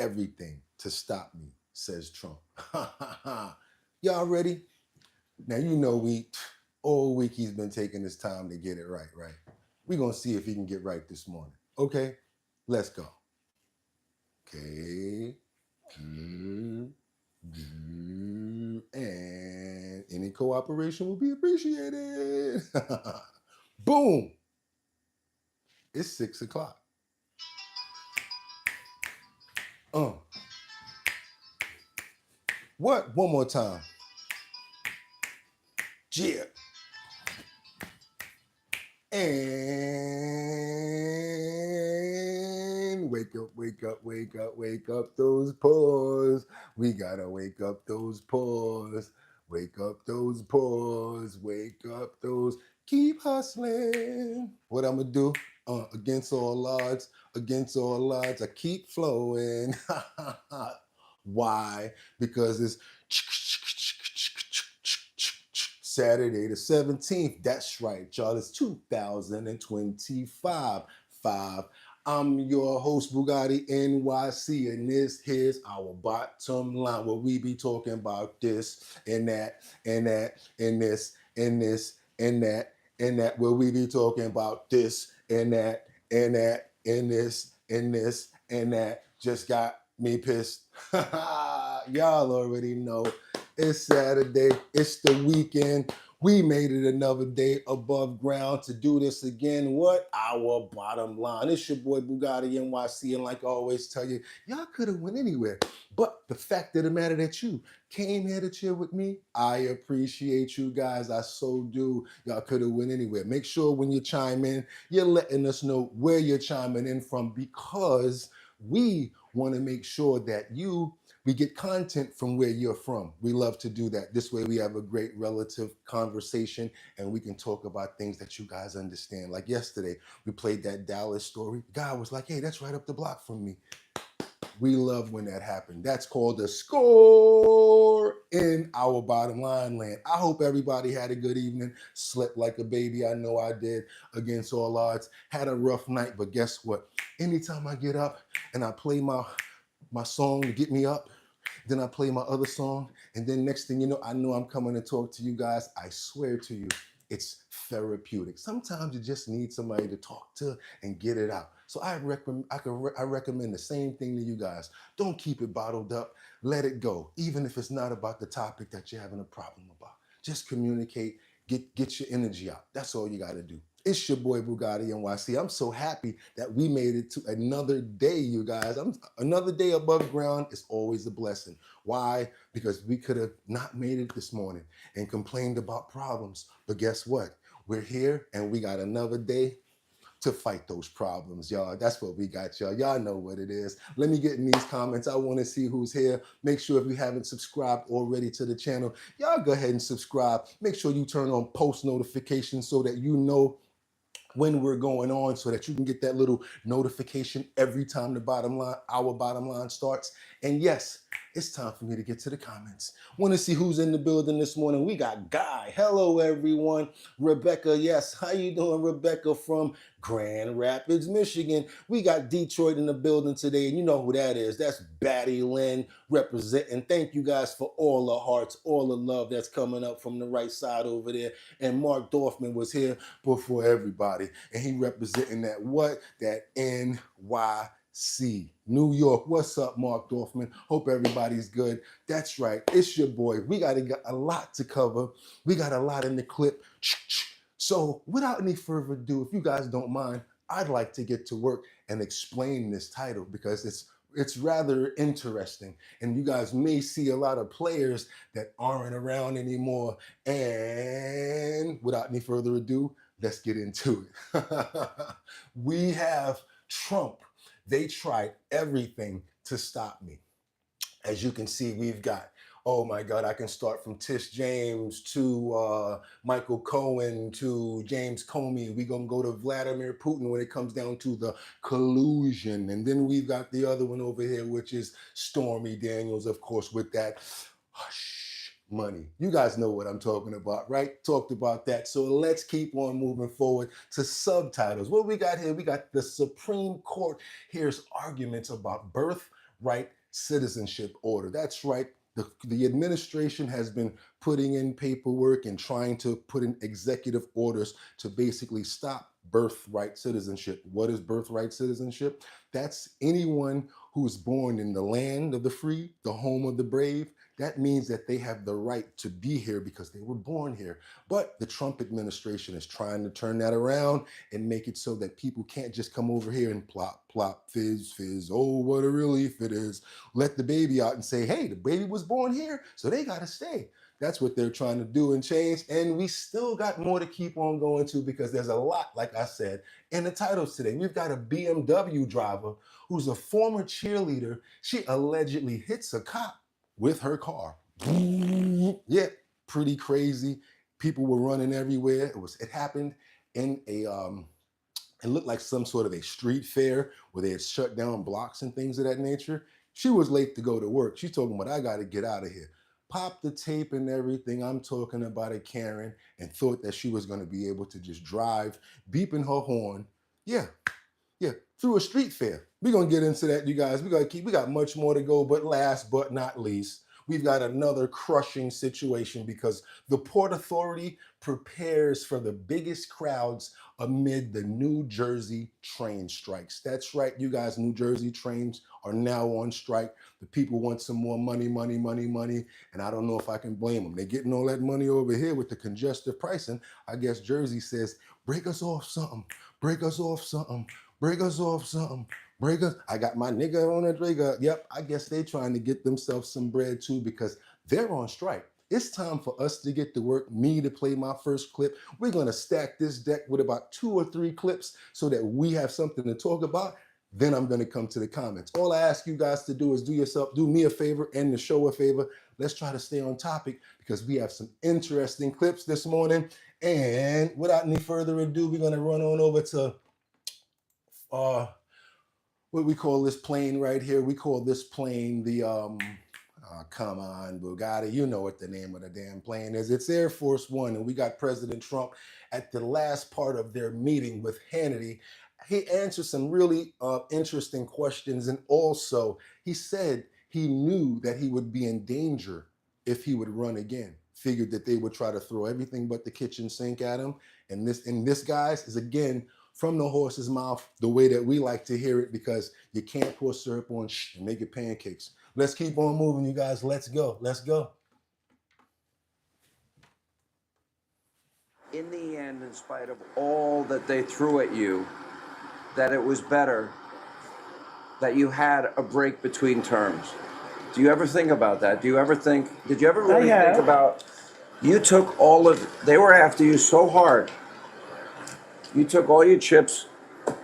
everything to stop me, says Trump. Y'all ready? Now, you know all week he's been taking his time to get it right, right? We're going to see if he can get right this morning. Okay? Let's go. Okay. Good. Good. And any cooperation will be appreciated. Boom. It's 6 o'clock. What? One more time. Yeah. And wake up, wake up, wake up, wake up those paws. We gotta wake up those paws. Wake up those paws. Wake up those. Keep hustling. What I'm gonna do? Against all odds, I keep flowing. Why? Because it's Saturday the 17th. That's right, y'all. It's 2025. I'm your host, Bugatti NYC, and this here's our bottom line, where we be talking about this and that and that and this and this and that and that, where we be talking about this and that and that and this and this and that. Just got me pissed. Y'all already know. It's Saturday. It's the weekend. We made it another day above ground to do this again. What? Our bottom line. It's your boy Bugatti NYC, and like I always tell you, y'all could have went anywhere. But the fact of the matter that you came here to chill with me, I appreciate you guys. I so do. Y'all could have went anywhere. Make sure when you chime in, you're letting us know where you're chiming in from, because we want to make sure that we get content from where you're from. We love to do that. This way we have a great relative conversation and we can talk about things that you guys understand. Like yesterday, we played that Dallas story. The guy was like, hey, that's right up the block from me. We love when that happened. That's called a score in our bottom line land. I hope everybody had a good evening, slept like a baby. I know I did, against all odds. Had a rough night, but guess what? Anytime I get up and I play my song to get me up, then I play my other song, and then next thing you know I'm coming to talk to you guys. I swear to you, it's therapeutic. Sometimes you just need somebody to talk to and get it out. So I recommend the same thing to you guys. Don't keep it bottled up. Let it go, even if it's not about the topic that you're having a problem about. Just communicate. Get your energy out. That's all you got to do. It's your boy Bugatti NYC. I'm so happy that we made it to another day, you guys. Another day above ground is always a blessing. Why? Because we could have not made it this morning and complained about problems. But guess what? We're here and we got another day to fight those problems, y'all. That's what we got, y'all. Y'all know what it is. Let me get in these comments. I want to see who's here. Make sure if you haven't subscribed already to the channel, y'all go ahead and subscribe. Make sure you turn on post notifications so that you know when we're going on, so that you can get that little notification every time our bottom line starts. And yes, it's time for me to get to the comments. Want to see who's in the building this morning? We got Guy. Hello, everyone. Rebecca, yes. How you doing, Rebecca, from Grand Rapids, Michigan? We got Detroit in the building today, and you know who that is. That's Batty Lynn representing. Thank you guys for all the hearts, all the love that's coming up from the right side over there. And Mark Dorfman was here before everybody, and he representing that NYC, New York. What's up, Mark Dorfman? Hope everybody's good. That's right. It's your boy. We got a lot to cover. We got a lot in the clip. So without any further ado, if you guys don't mind, I'd like to get to work and explain this title, because it's rather interesting. And you guys may see a lot of players that aren't around anymore. And without any further ado, let's get into it. We have Trump. They tried everything to stop me. As you can see, we've got, oh my God, I can start from Tish James to Michael Cohen to James Comey. We're going to go to Vladimir Putin when it comes down to the collusion. And then we've got the other one over here, which is Stormy Daniels, of course, with that hush money. You guys know what I'm talking about, right? Talked about that. So let's keep on moving forward to subtitles. What we got here, we got the Supreme Court hears arguments about birth, right citizenship order. That's right. The administration has been putting in paperwork and trying to put in executive orders to basically stop birthright citizenship. What is birthright citizenship? That's anyone who is born in the land of the free, the home of the brave. That means that they have the right to be here because they were born here. But the Trump administration is trying to turn that around and make it so that people can't just come over here and plop, plop, fizz, fizz. Oh, what a relief it is. Let the baby out and say, hey, the baby was born here, so they got to stay. That's what they're trying to do and change. And we still got more to keep on going to because there's a lot, like I said, in the titles today. We've got a BMW driver who's a former cheerleader. She allegedly hits a cop with her car. Yeah, pretty crazy. People were running everywhere. It happened in a it looked like some sort of a street fair where they had shut down blocks and things of that nature. She was late to go to work. She's talking about, I got to get out of here. Popped the tape and everything. I'm talking about a Karen, and thought that she was going to be able to just drive, beeping her horn. Yeah, through a street fair. We're going to get into that, you guys. We got much more to go, but last but not least, we've got another crushing situation because the Port Authority prepares for the biggest crowds amid the New Jersey train strikes. That's right, you guys, New Jersey trains are now on strike. The people want some more money, and I don't know if I can blame them. They're getting all that money over here with the congestive pricing. I guess Jersey says, break us off something, break us off something, break us off something. Breakers, I got my nigga on a trigger. Yep, I guess they trying to get themselves some bread too because they're on strike. It's time for us to get to work, me to play my first clip. We're gonna stack this deck with about 2 or 3 clips so that we have something to talk about. Then I'm gonna come to the comments. All I ask you guys to do is do me a favor and the show a favor. Let's try to stay on topic because we have some interesting clips this morning. And without any further ado, we're gonna run on over to what we call this plane right here. We call this plane the, come on, Bugatti. You know what the name of the damn plane is. It's Air Force One. And we got President Trump at the last part of their meeting with Hannity. He answered some really interesting questions. And also, he said he knew that he would be in danger if he would run again. Figured that they would try to throw everything but the kitchen sink at him. And this, guys, is again, from the horse's mouth, the way that we like to hear it, because you can't pour syrup on and make it pancakes. Let's keep on moving, you guys. Let's go. Let's go. In the end, in spite of all that they threw at you, that it was better that you had a break between terms. Do you ever think about that? Did you ever really think about, you took they were after you so hard. You took all your chips,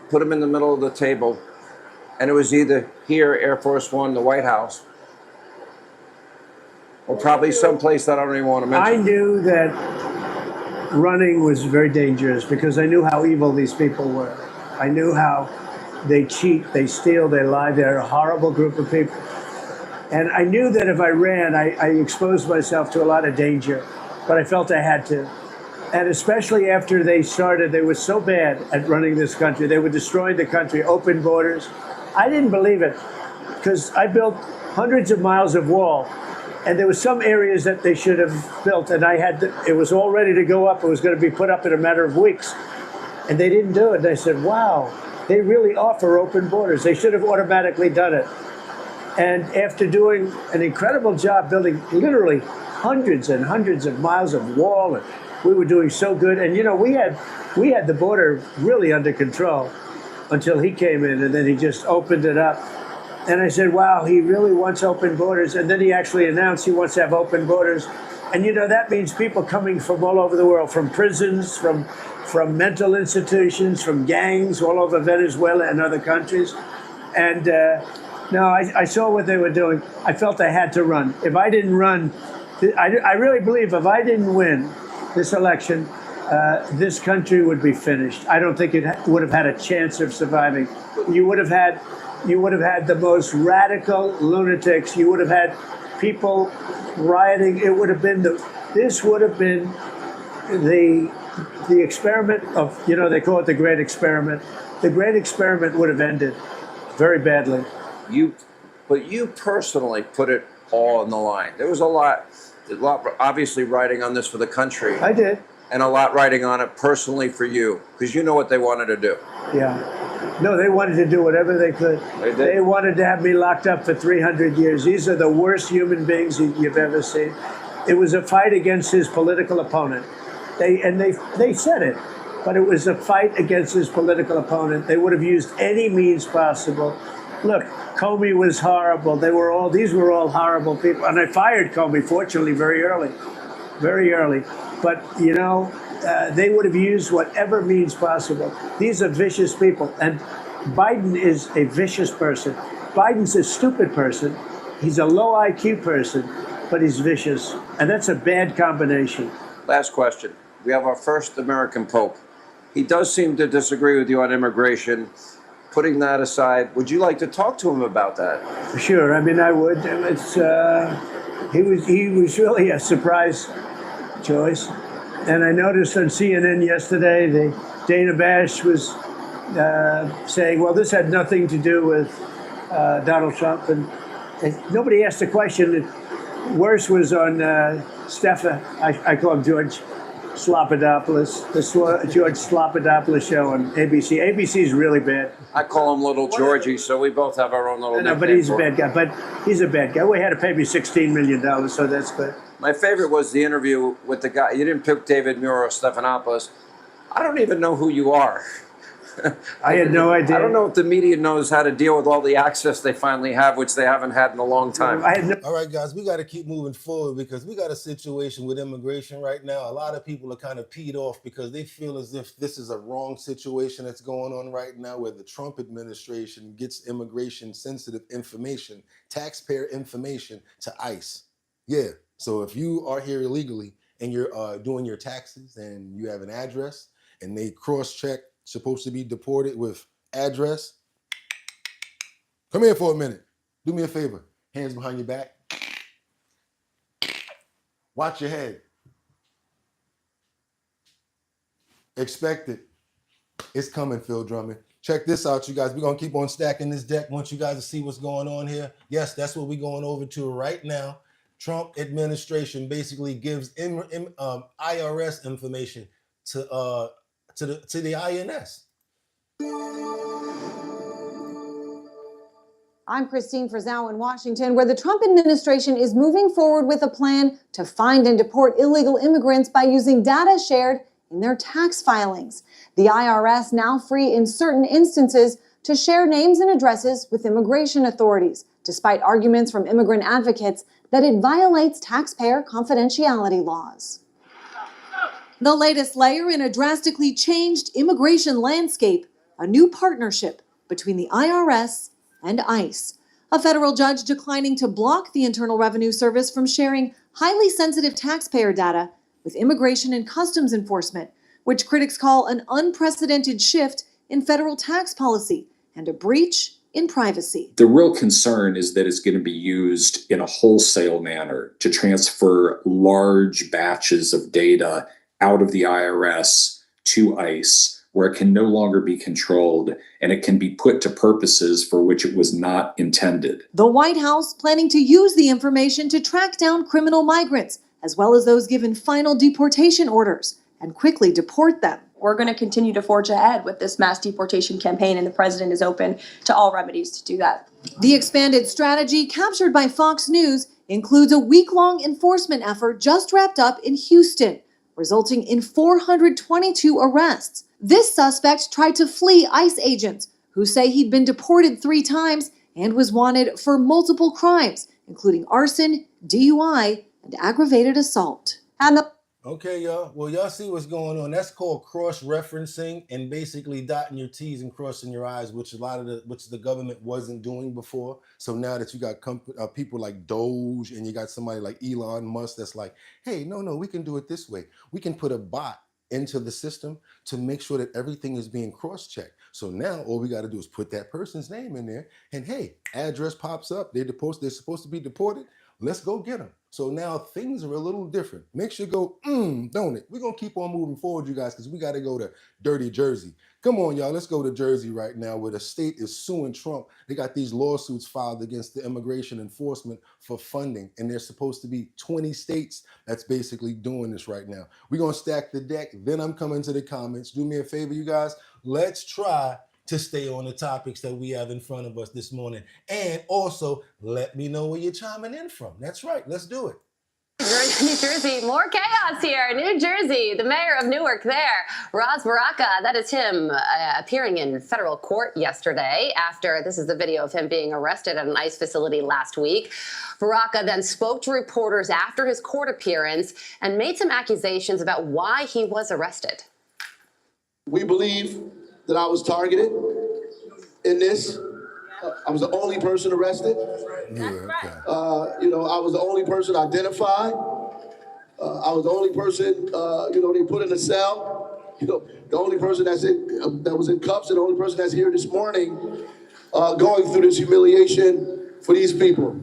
put them in the middle of the table, and it was either here, Air Force One, the White House, or probably someplace that I don't even want to mention. I knew that running was very dangerous because I knew how evil these people were. I knew how they cheat, they steal, they lie. They're a horrible group of people. And I knew that if I ran, I exposed myself to a lot of danger, but I felt I had to. And especially after they were so bad at running this country. They were destroying the country, open borders. I didn't believe it because I built hundreds of miles of wall, and there were some areas that they should have built, and it was all ready to go up. It was going to be put up in a matter of weeks, and they didn't do it. And I said, wow, they really offer open borders. They should have automatically done it. And after doing an incredible job building literally hundreds and hundreds of miles of wall, and we were doing so good. And, you know, we had the border really under control until he came in, and then he just opened it up. And I said, wow, he really wants open borders. And then he actually announced he wants to have open borders. And, you know, that means people coming from all over the world, from prisons, from mental institutions, from gangs all over Venezuela and other countries. And no, I saw what they were doing. I felt I had to run. If I didn't run, I really believe if I didn't win this election, this country would be finished. I don't think it would have had a chance of surviving. You would have had the most radical lunatics. You would have had people rioting. It would have been this would have been the experiment of, you know, they call it the Great Experiment. The Great Experiment would have ended very badly. You but you personally put it all on the line. There was a lot obviously writing on this for the country. I did. And a lot writing on it personally for you, because you know what they wanted to do. Yeah. No, they wanted to do whatever they could. They wanted to have me locked up for 300 years. These are the worst human beings you've ever seen. It was a fight against his political opponent. They said it, but it was a fight against his political opponent. They would have used any means possible. Look, Comey was horrible. These were all horrible people. And I fired Comey, fortunately, very early. But, you know, they would have used whatever means possible. These are vicious people. And Biden is a vicious person. Biden's a stupid person. He's a low IQ person, but he's vicious. And that's a bad combination. Last question. We have our first American Pope. He does seem to disagree with you on immigration. Putting that aside, would you like to talk to him about that? Sure. I mean, I would. He was really a surprise choice. And I noticed on CNN yesterday, Dana Bash was saying, well, this had nothing to do with Donald Trump. And nobody asked the question. Worse was on I call him George Slopadopoulos, the George Slopadopoulos show on ABC. ABC's really bad. I call him Little Georgie, so we both have our own little No, but he's a bad guy. But he's a bad guy. We had to pay me $16 million, so that's good. My favorite was the interview with the guy. You didn't pick David Muir or Stephanopoulos. I don't even know who you are. I had no idea. I don't know if the media knows how to deal with all the access they finally have, which they haven't had in a long time. All right, guys, we got to keep moving forward because we got a situation with immigration right now. A lot of people are kind of peed off because they feel as if this is a wrong situation that's going on right now where the Trump administration gets immigration sensitive information, taxpayer information to ICE. Yeah, so if you are here illegally and you're doing your taxes and you have an address and they cross-check supposed to be deported with address, come here for a minute. Do me a favor. Hands behind your back. Watch your head. Expect it. It's coming, Phil Drummond. Check this out, you guys. We're going to keep on stacking this deck. Want you guys to see what's going on here. Yes, that's what we're going over to right now. Trump administration basically gives IRS information to the INS. I'm Christine Frizzell in Washington, where the Trump administration is moving forward with a plan to find and deport illegal immigrants by using data shared in their tax filings. The IRS now free in certain instances to share names and addresses with immigration authorities, despite arguments from immigrant advocates that it violates taxpayer confidentiality laws. The latest layer in a drastically changed immigration landscape, a new partnership between the IRS and ICE. A federal judge declining to block the Internal Revenue Service from sharing highly sensitive taxpayer data with Immigration and Customs Enforcement, which critics call an unprecedented shift in federal tax policy and a breach in privacy. The real concern is that it's going to be used in a wholesale manner to transfer large batches of data out of the IRS to ICE, where it can no longer be controlled and it can be put to purposes for which it was not intended. The White House planning to use the information to track down criminal migrants, as well as those given final deportation orders, and quickly deport them. We're going to continue to forge ahead with this mass deportation campaign, and the president is open to all remedies to do that. The expanded strategy, captured by Fox News, includes a week-long enforcement effort just wrapped up in Houston, resulting in 422 arrests. This suspect tried to flee ICE agents, who say he'd been deported 3 times and was wanted for multiple crimes, including arson, DUI, and aggravated assault. Okay, y'all. Well, y'all see what's going on. That's called cross-referencing and basically dotting your T's and crossing your I's, which the government wasn't doing before. So now that you got people like Doge and you got somebody like Elon Musk that's like, hey, no, we can do it this way. We can put a bot into the system to make sure that everything is being cross-checked. So now all we got to do is put that person's name in there and hey, address pops up. They're supposed to be deported. Let's go get them. So now things are a little different. Makes you go, don't it? We're going to keep on moving forward, you guys, because we got to go to dirty Jersey. Come on, y'all. Let's go to Jersey right now, where the state is suing Trump. They got these lawsuits filed against the immigration enforcement for funding, and there's supposed to be 20 states that's basically doing this right now. We're going to stack the deck. Then I'm coming to the comments. Do me a favor, you guys. Let's try to stay on the topics that we have in front of us this morning. And also, let me know where you're chiming in from. That's right. Let's do it. New Jersey, more chaos here. New Jersey, the mayor of Newark there, Ras Baraka, that is him appearing in federal court yesterday after, this is the video of him being arrested at an ICE facility last week. Baraka then spoke to reporters after his court appearance and made some accusations about why he was arrested. We believe that I was targeted in this. I was the only person arrested. Yeah, okay. I was the only person identified. I was the only person, they put in a cell. The only person that was in cuffs, and the only person that's here this morning going through this humiliation for these people.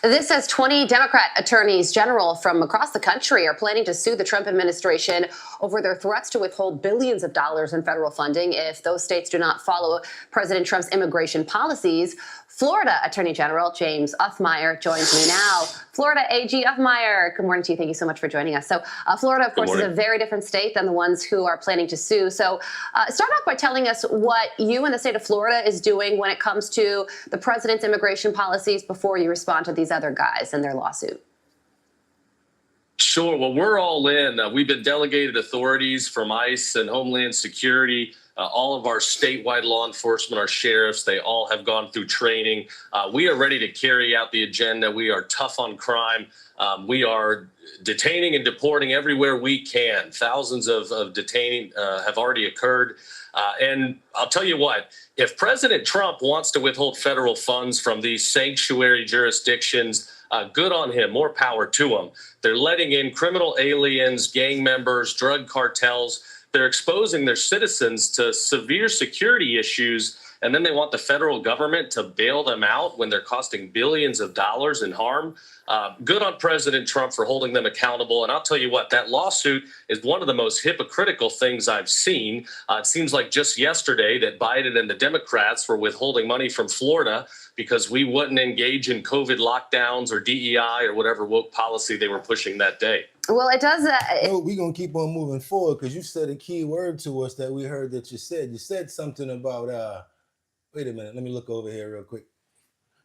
This says 20 Democrat attorneys general from across the country are planning to sue the Trump administration over their threats to withhold billions of dollars in federal funding if those states do not follow President Trump's immigration policies. Florida Attorney General James Othmeyer joins me now. Florida AG Othmeyer, good morning to you. Thank you so much for joining us. So Florida, of course, is a very different state than the ones who are planning to sue. So start off by telling us what you and the state of Florida is doing when it comes to the president's immigration policies before you respond to these other guys and their lawsuit. Sure. Well, we're all in. We've been delegated authorities from ICE and Homeland Security. All of our statewide law enforcement, our sheriffs, they all have gone through training. We are ready to carry out the agenda. We are tough on crime. We are detaining and deporting everywhere we can. Thousands of detaining have already occurred. And I'll tell you what, if President Trump wants to withhold federal funds from these sanctuary jurisdictions, good on him, more power to him. They're letting in criminal aliens, gang members, drug cartels. They're exposing their citizens to severe security issues, and then they want the federal government to bail them out when they're costing billions of dollars in harm. Good on President Trump for holding them accountable. And I'll tell you what, that lawsuit is one of the most hypocritical things I've seen. It seems like just yesterday that Biden and the Democrats were withholding money from Florida because we wouldn't engage in COVID lockdowns or DEI or whatever woke policy they were pushing that day. Well, it does. We're going to keep on moving forward because you said a key word to us that we heard that you said. You said something about, wait a minute, let me look over here real quick.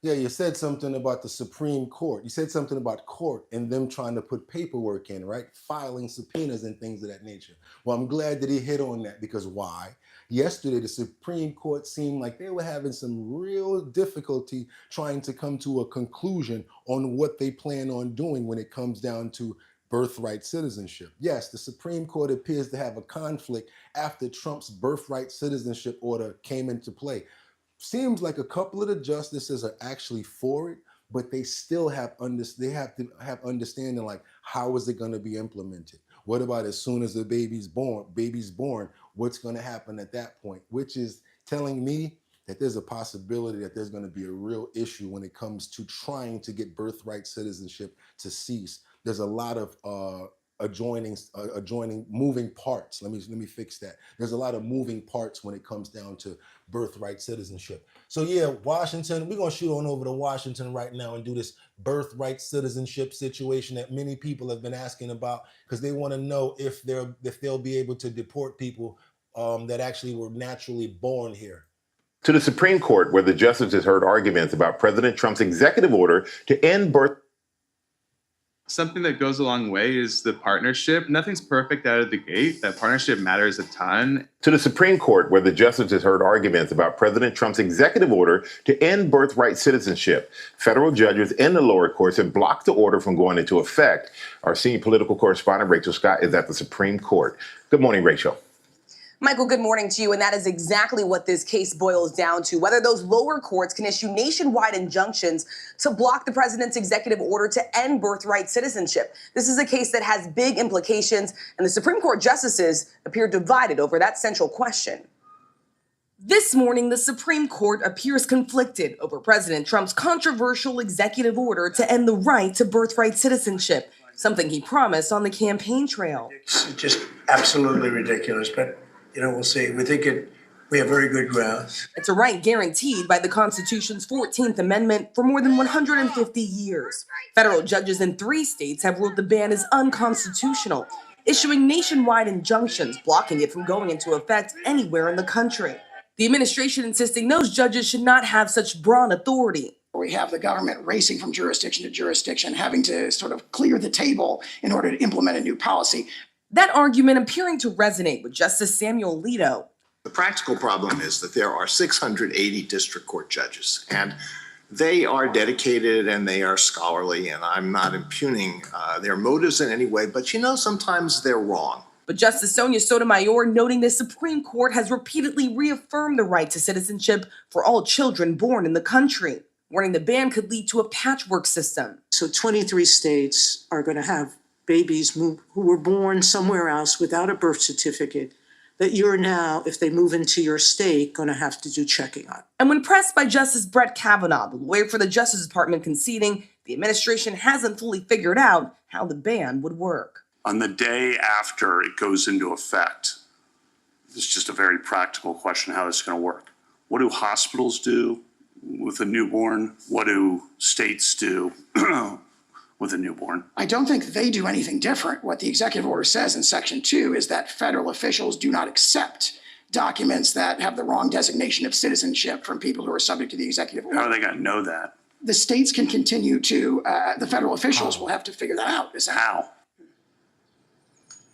Yeah, you said something about the Supreme Court. You said something about court and them trying to put paperwork in, right? Filing subpoenas and things of that nature. Well, I'm glad that he hit on that because why? Yesterday, the Supreme Court seemed like they were having some real difficulty trying to come to a conclusion on what they plan on doing when it comes down to birthright citizenship. Yes, the Supreme Court appears to have a conflict after Trump's birthright citizenship order came into play. Seems like a couple of the justices are actually for it, but they still have they have to have understanding like how is it going to be implemented? What about as soon as the baby's born, what's going to happen at that point? Which is telling me that there's a possibility that there's going to be a real issue when it comes to trying to get birthright citizenship to cease. There's a lot of adjoining moving parts. Let me fix that. There's a lot of moving parts when it comes down to birthright citizenship. So yeah, Washington, we're gonna shoot on over to Washington right now and do this birthright citizenship situation that many people have been asking about because they want to know if they'll be able to deport people that actually were naturally born here. To the Supreme Court, where the justices heard arguments about President Trump's executive order to end birth. Something that goes a long way is the partnership. Nothing's perfect out of the gate. That partnership matters a ton. To the Supreme Court, where the justices heard arguments about President Trump's executive order to end birthright citizenship. Federal judges in the lower courts have blocked the order from going into effect. Our senior political correspondent, Rachel Scott, is at the Supreme Court. Good morning, Rachel. Michael, good morning to you. And that is exactly what this case boils down to, whether those lower courts can issue nationwide injunctions to block the president's executive order to end birthright citizenship. This is a case that has big implications, and the Supreme Court justices appear divided over that central question. This morning, the Supreme Court appears conflicted over President Trump's controversial executive order to end the right to birthright citizenship, something he promised on the campaign trail. It's just absolutely ridiculous, but we'll see. We have very good grounds. It's a right guaranteed by the Constitution's 14th Amendment for more than 150 years. Federal judges in 3 states have ruled the ban is unconstitutional, issuing nationwide injunctions blocking it from going into effect anywhere in the country. The administration insisting those judges should not have such broad authority. We have the government racing from jurisdiction to jurisdiction, having to sort of clear the table in order to implement a new policy. That argument appearing to resonate with Justice Samuel Alito. The practical problem is that there are 680 district court judges, and they are dedicated and they are scholarly, and I'm not impugning their motives in any way, but sometimes they're wrong. But Justice Sonia Sotomayor noting the Supreme Court has repeatedly reaffirmed the right to citizenship for all children born in the country, warning the ban could lead to a patchwork system. So 23 states are going to have babies who were born somewhere else without a birth certificate that you're now, if they move into your state, going to have to do checking on. And when pressed by Justice Brett Kavanaugh, the lawyer for the Justice Department, conceding the administration hasn't fully figured out how the ban would work. On the day after it goes into effect, it's just a very practical question how this is going to work. What do hospitals do with a newborn? What do states do with a newborn? I don't think they do anything different. What the executive order says in Section 2 is that federal officials do not accept documents that have the wrong designation of citizenship from people who are subject to the executive order. How are they going to know that? The states can continue to, the federal officials will have to figure that out. How?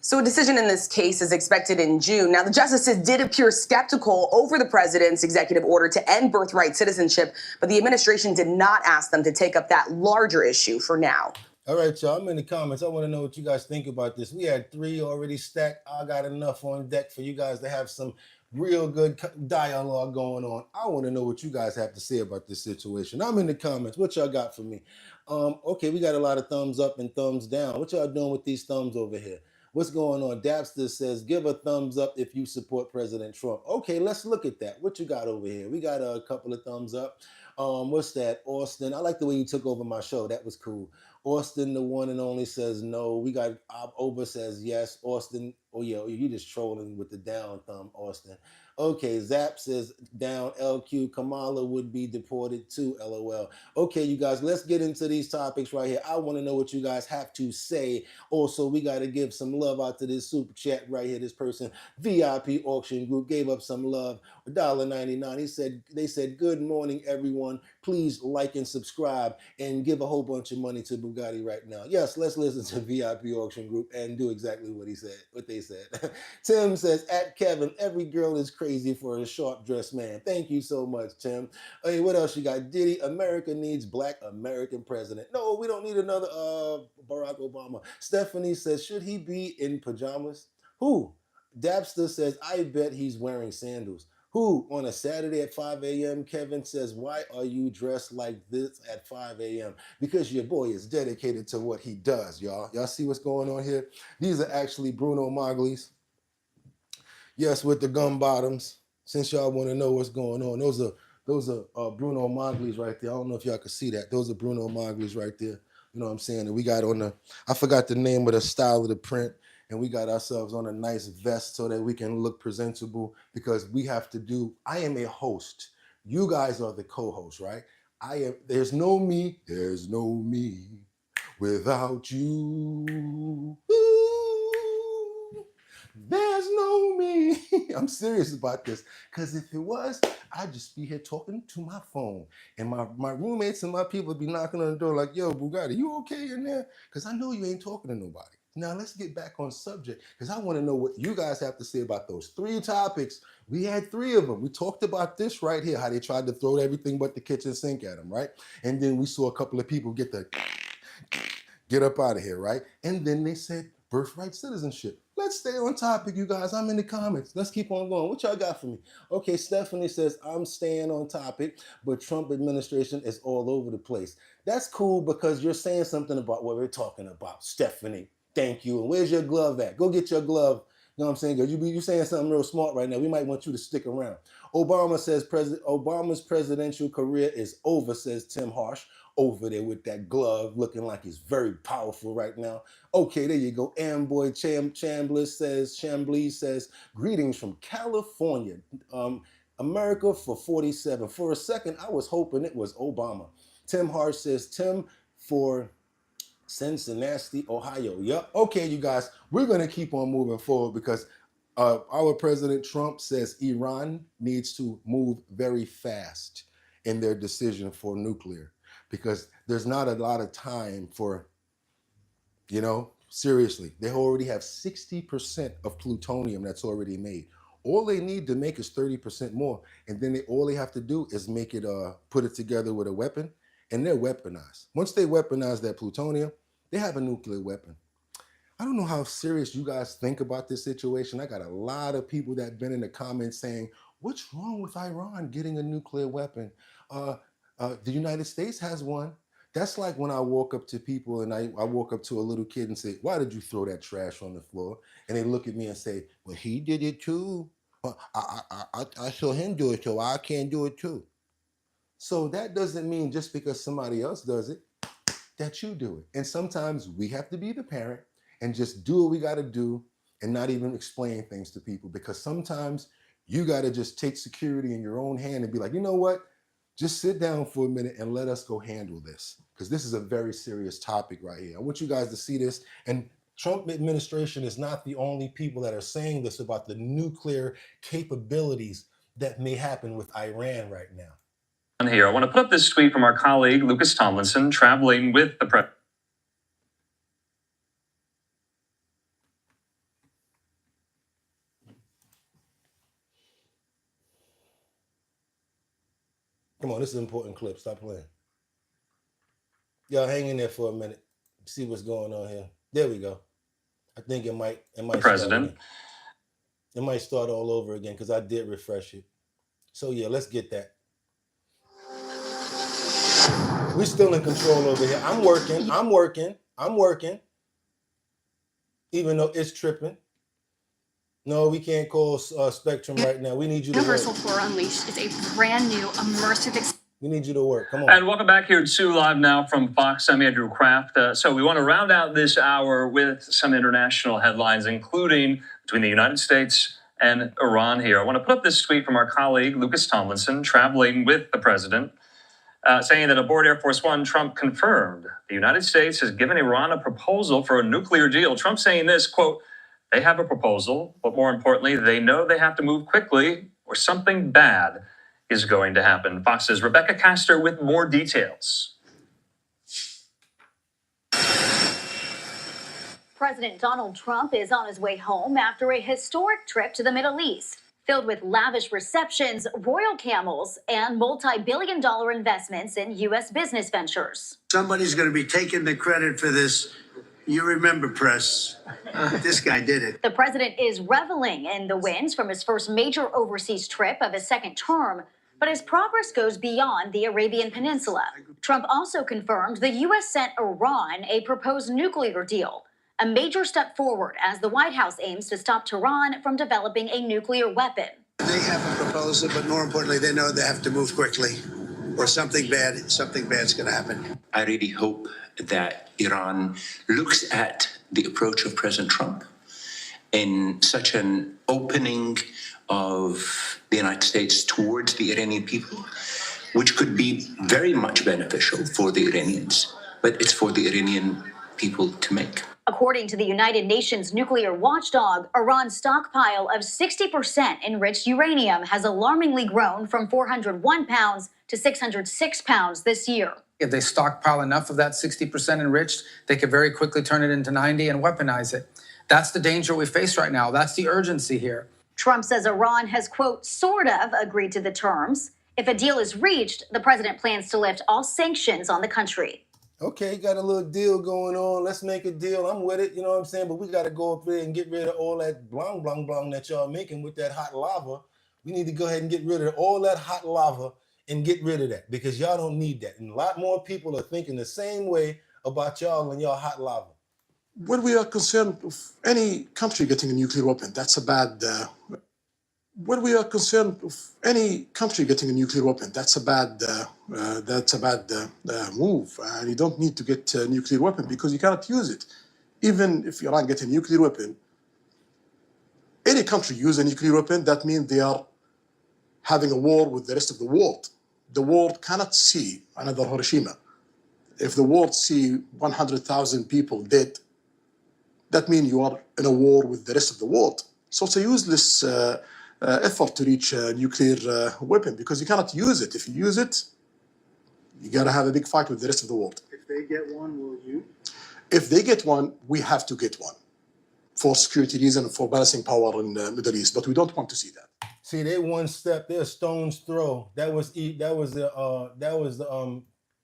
So a decision in this case is expected in June. Now, the justices did appear skeptical over the president's executive order to end birthright citizenship, but the administration did not ask them to take up that larger issue for now. All right, y'all, I'm in the comments. I want to know what you guys think about this. We had 3 already stacked. I got enough on deck for you guys to have some real good dialogue going on. I want to know what you guys have to say about this situation. I'm in the comments. What y'all got for me? Okay, we got a lot of thumbs up and thumbs down. What y'all doing with these thumbs over here? What's going on? Dapster says, give a thumbs up if you support President Trump. Okay, let's look at that. What you got over here? We got a couple of thumbs up. What's that? Austin. I like the way you took over my show. That was cool. Austin, the one and only, says no. We got Oba says yes. Austin, oh yeah, you just trolling with the down thumb, Austin. Okay, Zap says down. LQ, Kamala would be deported too, LOL. Okay, you guys, let's get into these topics right here. I want to know what you guys have to say. Also, we got to give some love out to this super chat right here. This person, VIP Auction Group, gave up some love, $1.99. They said, good morning, everyone. Please like and subscribe and give a whole bunch of money to Bugatti right now. Yes, let's listen to VIP Auction Group and do exactly what they said. Tim says, at Kevin, every girl is crazy for a sharp-dressed man. Thank you so much, Tim. Hey, what else you got? Diddy, America needs black American president. No, we don't need another Barack Obama. Stephanie says, should he be in pajamas? Who? Dabster says, I bet he's wearing sandals. Who? On a Saturday at 5 a.m., Kevin says, why are you dressed like this at 5 a.m.? Because your boy is dedicated to what he does, y'all. Y'all see what's going on here? These are actually Bruno Magli's. Yes, with the gum bottoms. Since y'all want to know what's going on, those are Bruno Magli's right there. I don't know if y'all can see that. Those are Bruno Magli's right there. You know what I'm saying? And we got on the, I forgot the name of the style of the print. And we got ourselves on a nice vest so that we can look presentable, because we have to do, I am a host. You guys are the co-host, right? There's no me without you. Ooh, there's no me. I'm serious about this, because if it was, I'd just be here talking to my phone. And my roommates and my people would be knocking on the door like, yo, Bugatti, you okay in there? Because I know you ain't talking to nobody. Now let's get back on subject, because I want to know what you guys have to say about those 3 topics. We had 3 of them. We talked about this right here, how they tried to throw everything but the kitchen sink at them, right? And then we saw a couple of people get up out of here, right? And then they said birthright citizenship. Let's stay on topic, you guys. I'm in the comments. Let's keep on going. What y'all got for me? Okay, Stephanie says, I'm staying on topic, but Trump administration is all over the place. That's cool, because you're saying something about what we're talking about, Stephanie. Thank you. And where's your glove at? Go get your glove. know what I'm saying? Because you saying something real smart right now. We might want you to stick around. Obama says Obama's presidential career is over, says Tim Harsh, over there with that glove, looking like he's very powerful right now. Okay, there you go. Amboy Chambly says, greetings from California. America for 47. For a second, I was hoping it was Obama. Tim Harsh says, Tim for Cincinnati, Ohio. Yep. Okay, you guys, we're going to keep on moving forward because our President Trump says Iran needs to move very fast in their decision for nuclear because there's not a lot of time for, seriously, they already have 60% of plutonium that's already made. All they need to make is 30% more, and then all they have to do is make it, put it together with a weapon, and they're weaponized. Once they weaponize that plutonium, they have a nuclear weapon. I don't know how serious you guys think about this situation. I got a lot of people that have been in the comments saying, what's wrong with Iran getting a nuclear weapon? The United States has one. That's like when I walk up to people and I walk up to a little kid and say, why did you throw that trash on the floor? And they look at me and say, well, he did it too. I saw him do it, so I can't do it too. So that doesn't mean just because somebody else does it, that you do it. And sometimes we have to be the parent and just do what we got to do and not even explain things to people, because sometimes you got to just take security in your own hand and be like, you know what? Just sit down for a minute and let us go handle this, because this is a very serious topic right here. I want you guys to see this. And Trump administration is not the only people that are saying this about the nuclear capabilities that may happen with Iran right now. Here, I want to put up this tweet from our colleague, Lucas Tomlinson, traveling with the president. Come on, this is an important clip. Stop playing. Y'all hang in there for a minute. See what's going on here. There we go. I think it might President. It might start all over again because I did refresh it. So yeah, let's get that. We're still in control over here. I'm working. Even though it's tripping. No, we can't call Spectrum right now. We need you to work. Universal Tour Unleashed is a brand new immersive experience. We need you to work. Come on. And welcome back here to Live Now from Fox. I'm Andrew Kraft. So we want to round out this hour with some international headlines, including between the United States and Iran here. I want to put up this tweet from our colleague, Lucas Tomlinson, traveling with the president, saying that aboard Air Force One, Trump confirmed the United States has given Iran a proposal for a nuclear deal. Trump saying this, quote, they have a proposal, but more importantly, they know they have to move quickly or something bad is going to happen. Fox's Rebecca Castor with more details. President Donald Trump is on his way home after a historic trip to the Middle East, filled with lavish receptions, royal camels, and multi-billion-dollar investments in U.S. business ventures. Somebody's going to be taking the credit for this. You remember, press. This guy did it. The president is reveling in the wins from his first major overseas trip of his second term, but his progress goes beyond the Arabian Peninsula. Trump also confirmed the U.S. sent Iran a proposed nuclear deal, a major step forward as the White House aims to stop Tehran from developing a nuclear weapon. They have a proposal, but more importantly, they know they have to move quickly, or something bad's going to happen. I really hope that Iran looks at the approach of President Trump in such an opening of the United States towards the Iranian people, which could be very much beneficial for the Iranians, but it's for the Iranian people to make. According to the United Nations nuclear watchdog, Iran's stockpile of 60% enriched uranium has alarmingly grown from 401 pounds to 606 pounds this year. If they stockpile enough of that 60% enriched, they could very quickly turn it into 90 and weaponize it. That's the danger we face right now. That's the urgency here. Trump says Iran has, quote, sort of agreed to the terms. If a deal is reached, the president plans to lift all sanctions on the country. Okay, got a little deal going on. Let's make a deal. I'm with it, you know what I'm saying? But we got to go up there and get rid of all that blang, blang, blang that y'all making with that hot lava. We need to go ahead and get rid of all that hot lava and get rid of that, because y'all don't need that. And a lot more people are thinking the same way about y'all and y'all hot lava. When we are concerned of any country getting a nuclear weapon, that's a bad. When we are concerned of any country getting a nuclear weapon, that's a bad. Move, and you don't need to get a nuclear weapon because you cannot use it. Even if Iran gets a nuclear weapon, any country use a nuclear weapon, that means they are having a war with the rest of the world. The world cannot see another Hiroshima. If the world see 100,000 people dead, that means you are in a war with the rest of the world. So it's a useless effort to reach a nuclear weapon because you cannot use it. If you use it, you gotta have a big fight with the rest of the world. If they get one, will you? If they get one, we have to get one for security reasons, for balancing power in the Middle East, but we don't want to see that. See, they one step, they're a stone's throw. That was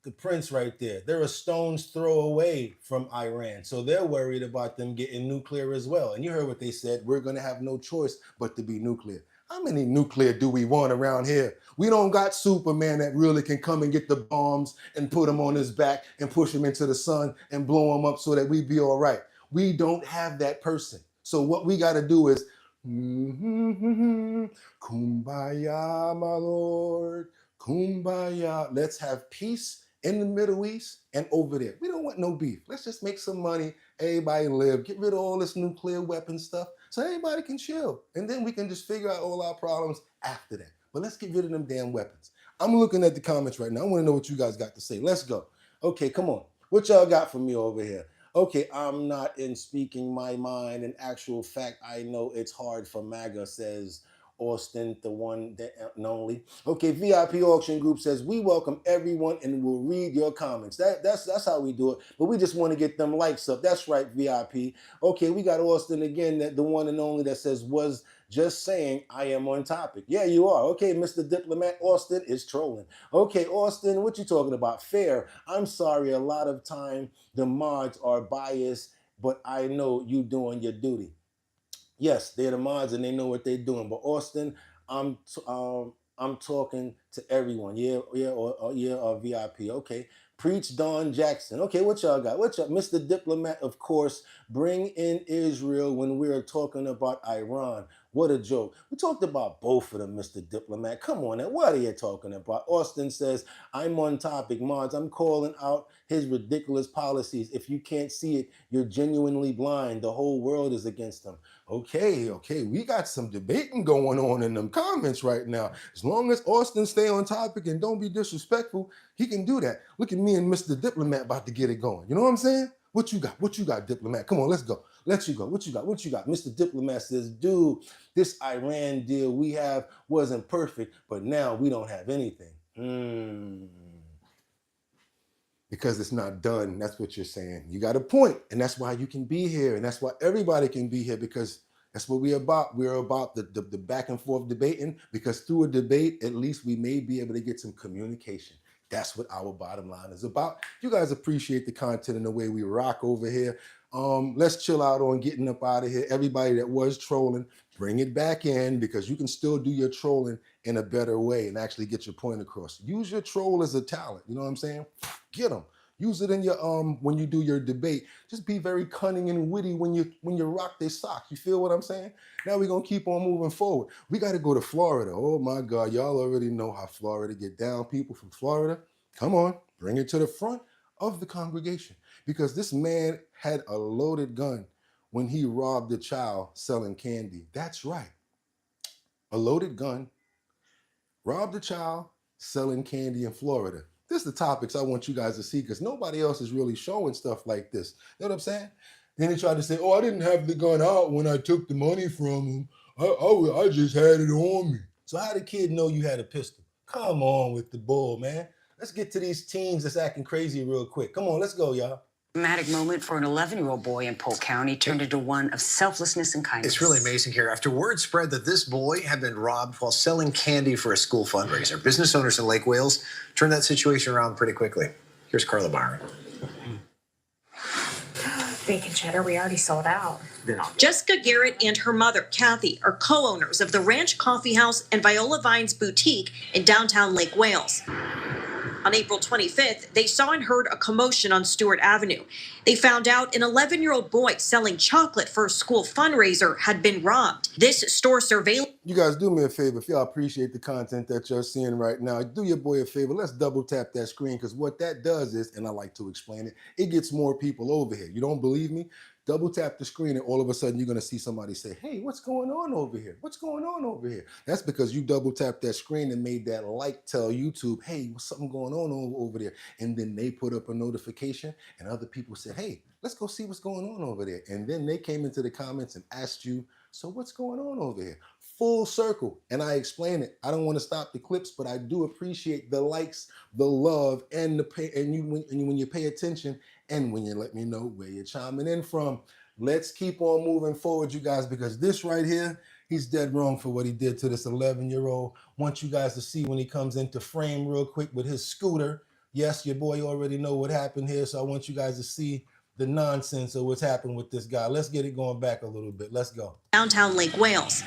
the prince right there. They're a stone's throw away from Iran. So they're worried about them getting nuclear as well. And you heard what they said, we're gonna have no choice but to be nuclear. How many nuclear do we want around here? We don't got Superman that really can come and get the bombs and put them on his back and push him into the sun and blow him up so that we be all right. We don't have that person. So what we gotta do is, kumbaya, my Lord, kumbaya. Let's have peace in the Middle East and over there. We don't want no beef. Let's just make some money. Everybody live. Get rid of all this nuclear weapon stuff so everybody can chill. And then we can just figure out all our problems after that. But let's get rid of them damn weapons. I'm looking at the comments right now. I want to know what you guys got to say. Let's go. Okay, come on. What y'all got for me over here? Okay, I'm not in speaking my mind. In actual fact, I know it's hard for MAGA, says Austin, the one that and only. Okay, VIP Auction Group says, we welcome everyone and we'll read your comments. That's how we do it. But we just want to get them likes up. That's right, VIP. Okay, we got Austin again, the one and only that says, was just saying I am on topic. Yeah, you are. Okay, Mr. Diplomat, Austin is trolling. Okay, Austin, what you talking about? Fair. I'm sorry, a lot of time the mods are biased, but I know you doing your duty. Yes, they're the mods and they know what they're doing. But Austin, I'm talking to everyone. Yeah, VIP. Okay. Preach Don Jackson. Okay, what y'all got? What y'all, Mr. Diplomat, of course, bring in Israel when we're talking about Iran. What a joke. We talked about both of them, Mr. Diplomat. Come on now, what are you talking about? Austin says, I'm on topic, mods. I'm calling out his ridiculous policies. If you can't see it, you're genuinely blind. The whole world is against him. Okay, we got some debating going on in them comments right now. As long as Austin stay on topic and don't be disrespectful, he can do that. Look at me and Mr. Diplomat about to get it going. You know what I'm saying? What you got, Diplomat? Come on, let's go. Let you go. What you got? Mr. Diplomat says, dude, this Iran deal we have wasn't perfect, but now we don't have anything. Because it's not done. That's what you're saying. You got a point, and that's why you can be here, and that's why everybody can be here, because that's what we're about. We're about the back and forth debating, because through a debate, at least we may be able to get some communication. That's what our bottom line is about. You guys appreciate the content and the way we rock over here. Let's chill out on getting up out of here. Everybody that was trolling, bring it back in, because you can still do your trolling in a better way and actually get your point across. Use your troll as a talent. You know what I'm saying? Get them. Use it in your when you do your debate. Just be very cunning and witty when you rock their socks. You feel what I'm saying? Now we're gonna keep on moving forward. We got to go to Florida. Oh my God, y'all already know how Florida get down. People from Florida, come on, bring it to the front of the congregation, because this man had a loaded gun when he robbed a child selling candy. That's right, a loaded gun, robbed a child selling candy in Florida. This is the topics I want you guys to see, because nobody else is really showing stuff like this. You know what I'm saying? Then they tried to say, oh, I didn't have the gun out when I took the money from him. I just had it on me. So how did the kid know you had a pistol? Come on with the bull, man. Let's get to these teens that's acting crazy real quick. Come on, let's go, y'all. Dramatic moment for an 11-year-old boy in Polk County turned into one of selflessness and kindness. It's really amazing here. After word spread that this boy had been robbed while selling candy for a school fundraiser, business owners in Lake Wales turned that situation around pretty quickly. Here's Carla Byron. Bacon cheddar, we already sold out. Jessica Garrett and her mother, Kathy, are co-owners of the Ranch Coffee House and Viola Vines Boutique in downtown Lake Wales. On April 25th, they saw and heard a commotion on Stewart Avenue. They found out an 11-year-old boy selling chocolate for a school fundraiser had been robbed. This store surveillance. You guys do me a favor. If y'all appreciate the content that you're seeing right now, do your boy a favor. Let's double tap that screen, because what that does is, and I like to explain it, it gets more people over here. You don't believe me? Double tap the screen and all of a sudden you're going to see somebody say, hey, what's going on over here? What's going on over here? That's because you double tapped that screen and made that like tell YouTube, hey, what's something going on over there? And then they put up a notification and other people said, hey, let's go see what's going on over there. And then they came into the comments and asked you, so what's going on over here? Full circle. And I explain it. I don't want to stop the clips, but I do appreciate the likes, the love, and the pay, and when you pay attention and when you let me know where you're chiming in from. Let's keep on moving forward, you guys, because this right here, he's dead wrong for what he did to this 11-year-old. Want you guys to see when he comes into frame real quick with his scooter. Yes, your boy already know what happened here, so I want you guys to see the nonsense of what's happened with this guy. Let's get it going back a little bit. Let's go. Downtown Lake Wales.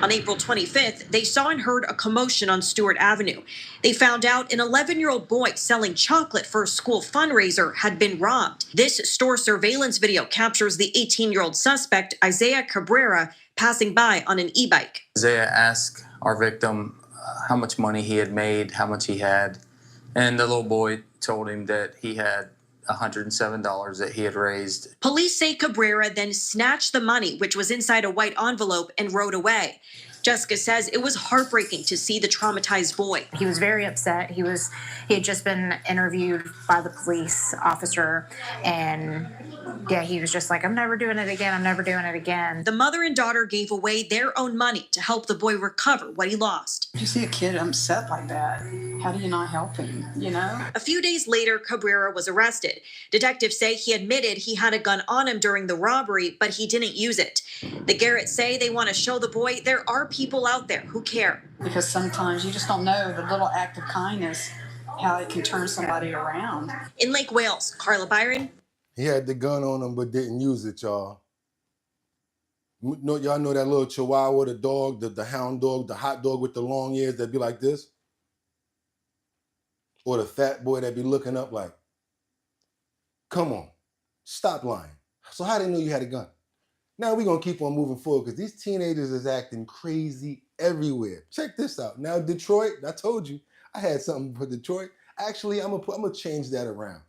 On April 25th, they saw and heard a commotion on Stewart Avenue. They found out an 11-year-old boy selling chocolate for a school fundraiser had been robbed. This store surveillance video captures the 18-year-old suspect, Isaiah Cabrera, passing by on an e-bike. Isaiah asked our victim how much money he had made, how much he had, and the little boy told him that he had $107 that he had raised. Police say Cabrera then snatched the money, which was inside a white envelope, and rode away. Jessica says it was heartbreaking to see the traumatized boy. He was very upset. He had just been interviewed by the police officer, and yeah, he was just like, I'm never doing it again. I'm never doing it again. The mother and daughter gave away their own money to help the boy recover what he lost. You see a kid upset like that, how do you not help him, you know? A few days later, Cabrera was arrested. Detectives say he admitted he had a gun on him during the robbery, but he didn't use it. The Garretts say they want to show the boy there are people out there who care. Because sometimes you just don't know the little act of kindness, how it can turn somebody around. In Lake Wales, Carla Byron. He had the gun on him but didn't use it, y'all. Y'all know that little chihuahua, the dog, the hound dog, the hot dog with the long ears that be like this? Or the fat boy that be looking up like, come on, stop lying. So how they know you had a gun? Now we're going to keep on moving forward because these teenagers is acting crazy everywhere. Check this out. Now, Detroit, I told you, I had something for Detroit. Actually, I'm gonna change that around.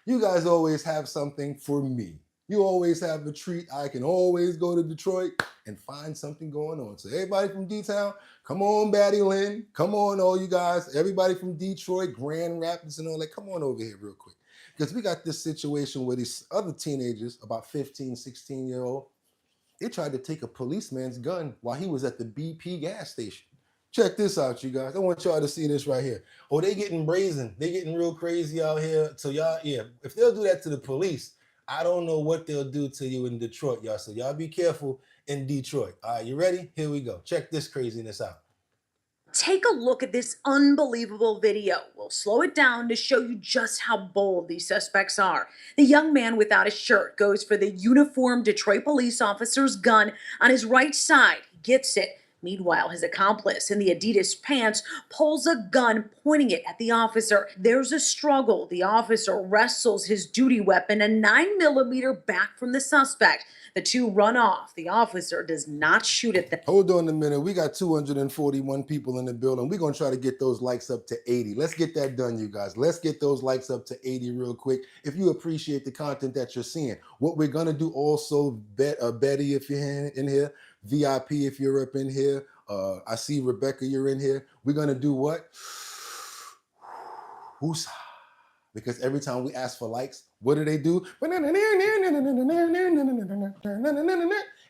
You guys always have something for me. You always have a treat. I can always go to Detroit and find something going on. So everybody from D-Town, come on, Batty Lynn. Come on, all you guys. Everybody from Detroit, Grand Rapids and all that, come on over here real quick. Because we got this situation where these other teenagers, about 15, 16-year-old, they tried to take a policeman's gun while he was at the BP gas station. Check this out, you guys. I want y'all to see this right here. Oh, they getting brazen. They getting real crazy out here. So y'all, yeah, if they'll do that to the police, I don't know what they'll do to you in Detroit, y'all. So y'all be careful in Detroit. All right, you ready? Here we go. Check this craziness out. Take a look at this unbelievable video. We'll slow it down to show you just how bold these suspects are. The young man without a shirt goes for the uniformed Detroit police officer's gun on his right side. He gets it. Meanwhile, his accomplice in the Adidas pants pulls a gun, pointing it at the officer. There's a struggle. The officer wrestles his duty weapon, a 9mm, back from the suspect. The two run off. The officer does not shoot at them. Hold on a minute. We got 241 people in the building. We're going to try to get those likes up to 80. Let's get that done, you guys. Let's get those likes up to 80 real quick. If you appreciate the content that you're seeing. What we're going to do also, Betty, if you're in here, VIP, if you're up in here. I see Rebecca, you're in here. We're going to do what? Who's? Because every time we ask for likes, what do they do?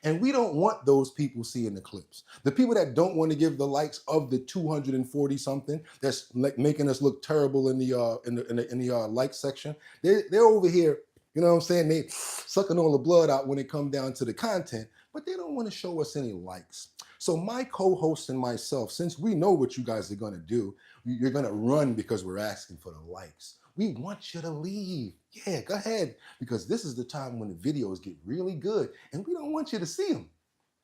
And we don't want those people seeing the clips. The people that don't want to give the likes of the 240 something that's like making us look terrible in the like section. They're over here, you know what I'm saying? They sucking all the blood out when it comes down to the content, but they don't want to show us any likes. So my co-host and myself, since we know what you guys are going to do, you're going to run because we're asking for the likes. We want you to leave. Yeah, go ahead. Because this is the time when the videos get really good and we don't want you to see them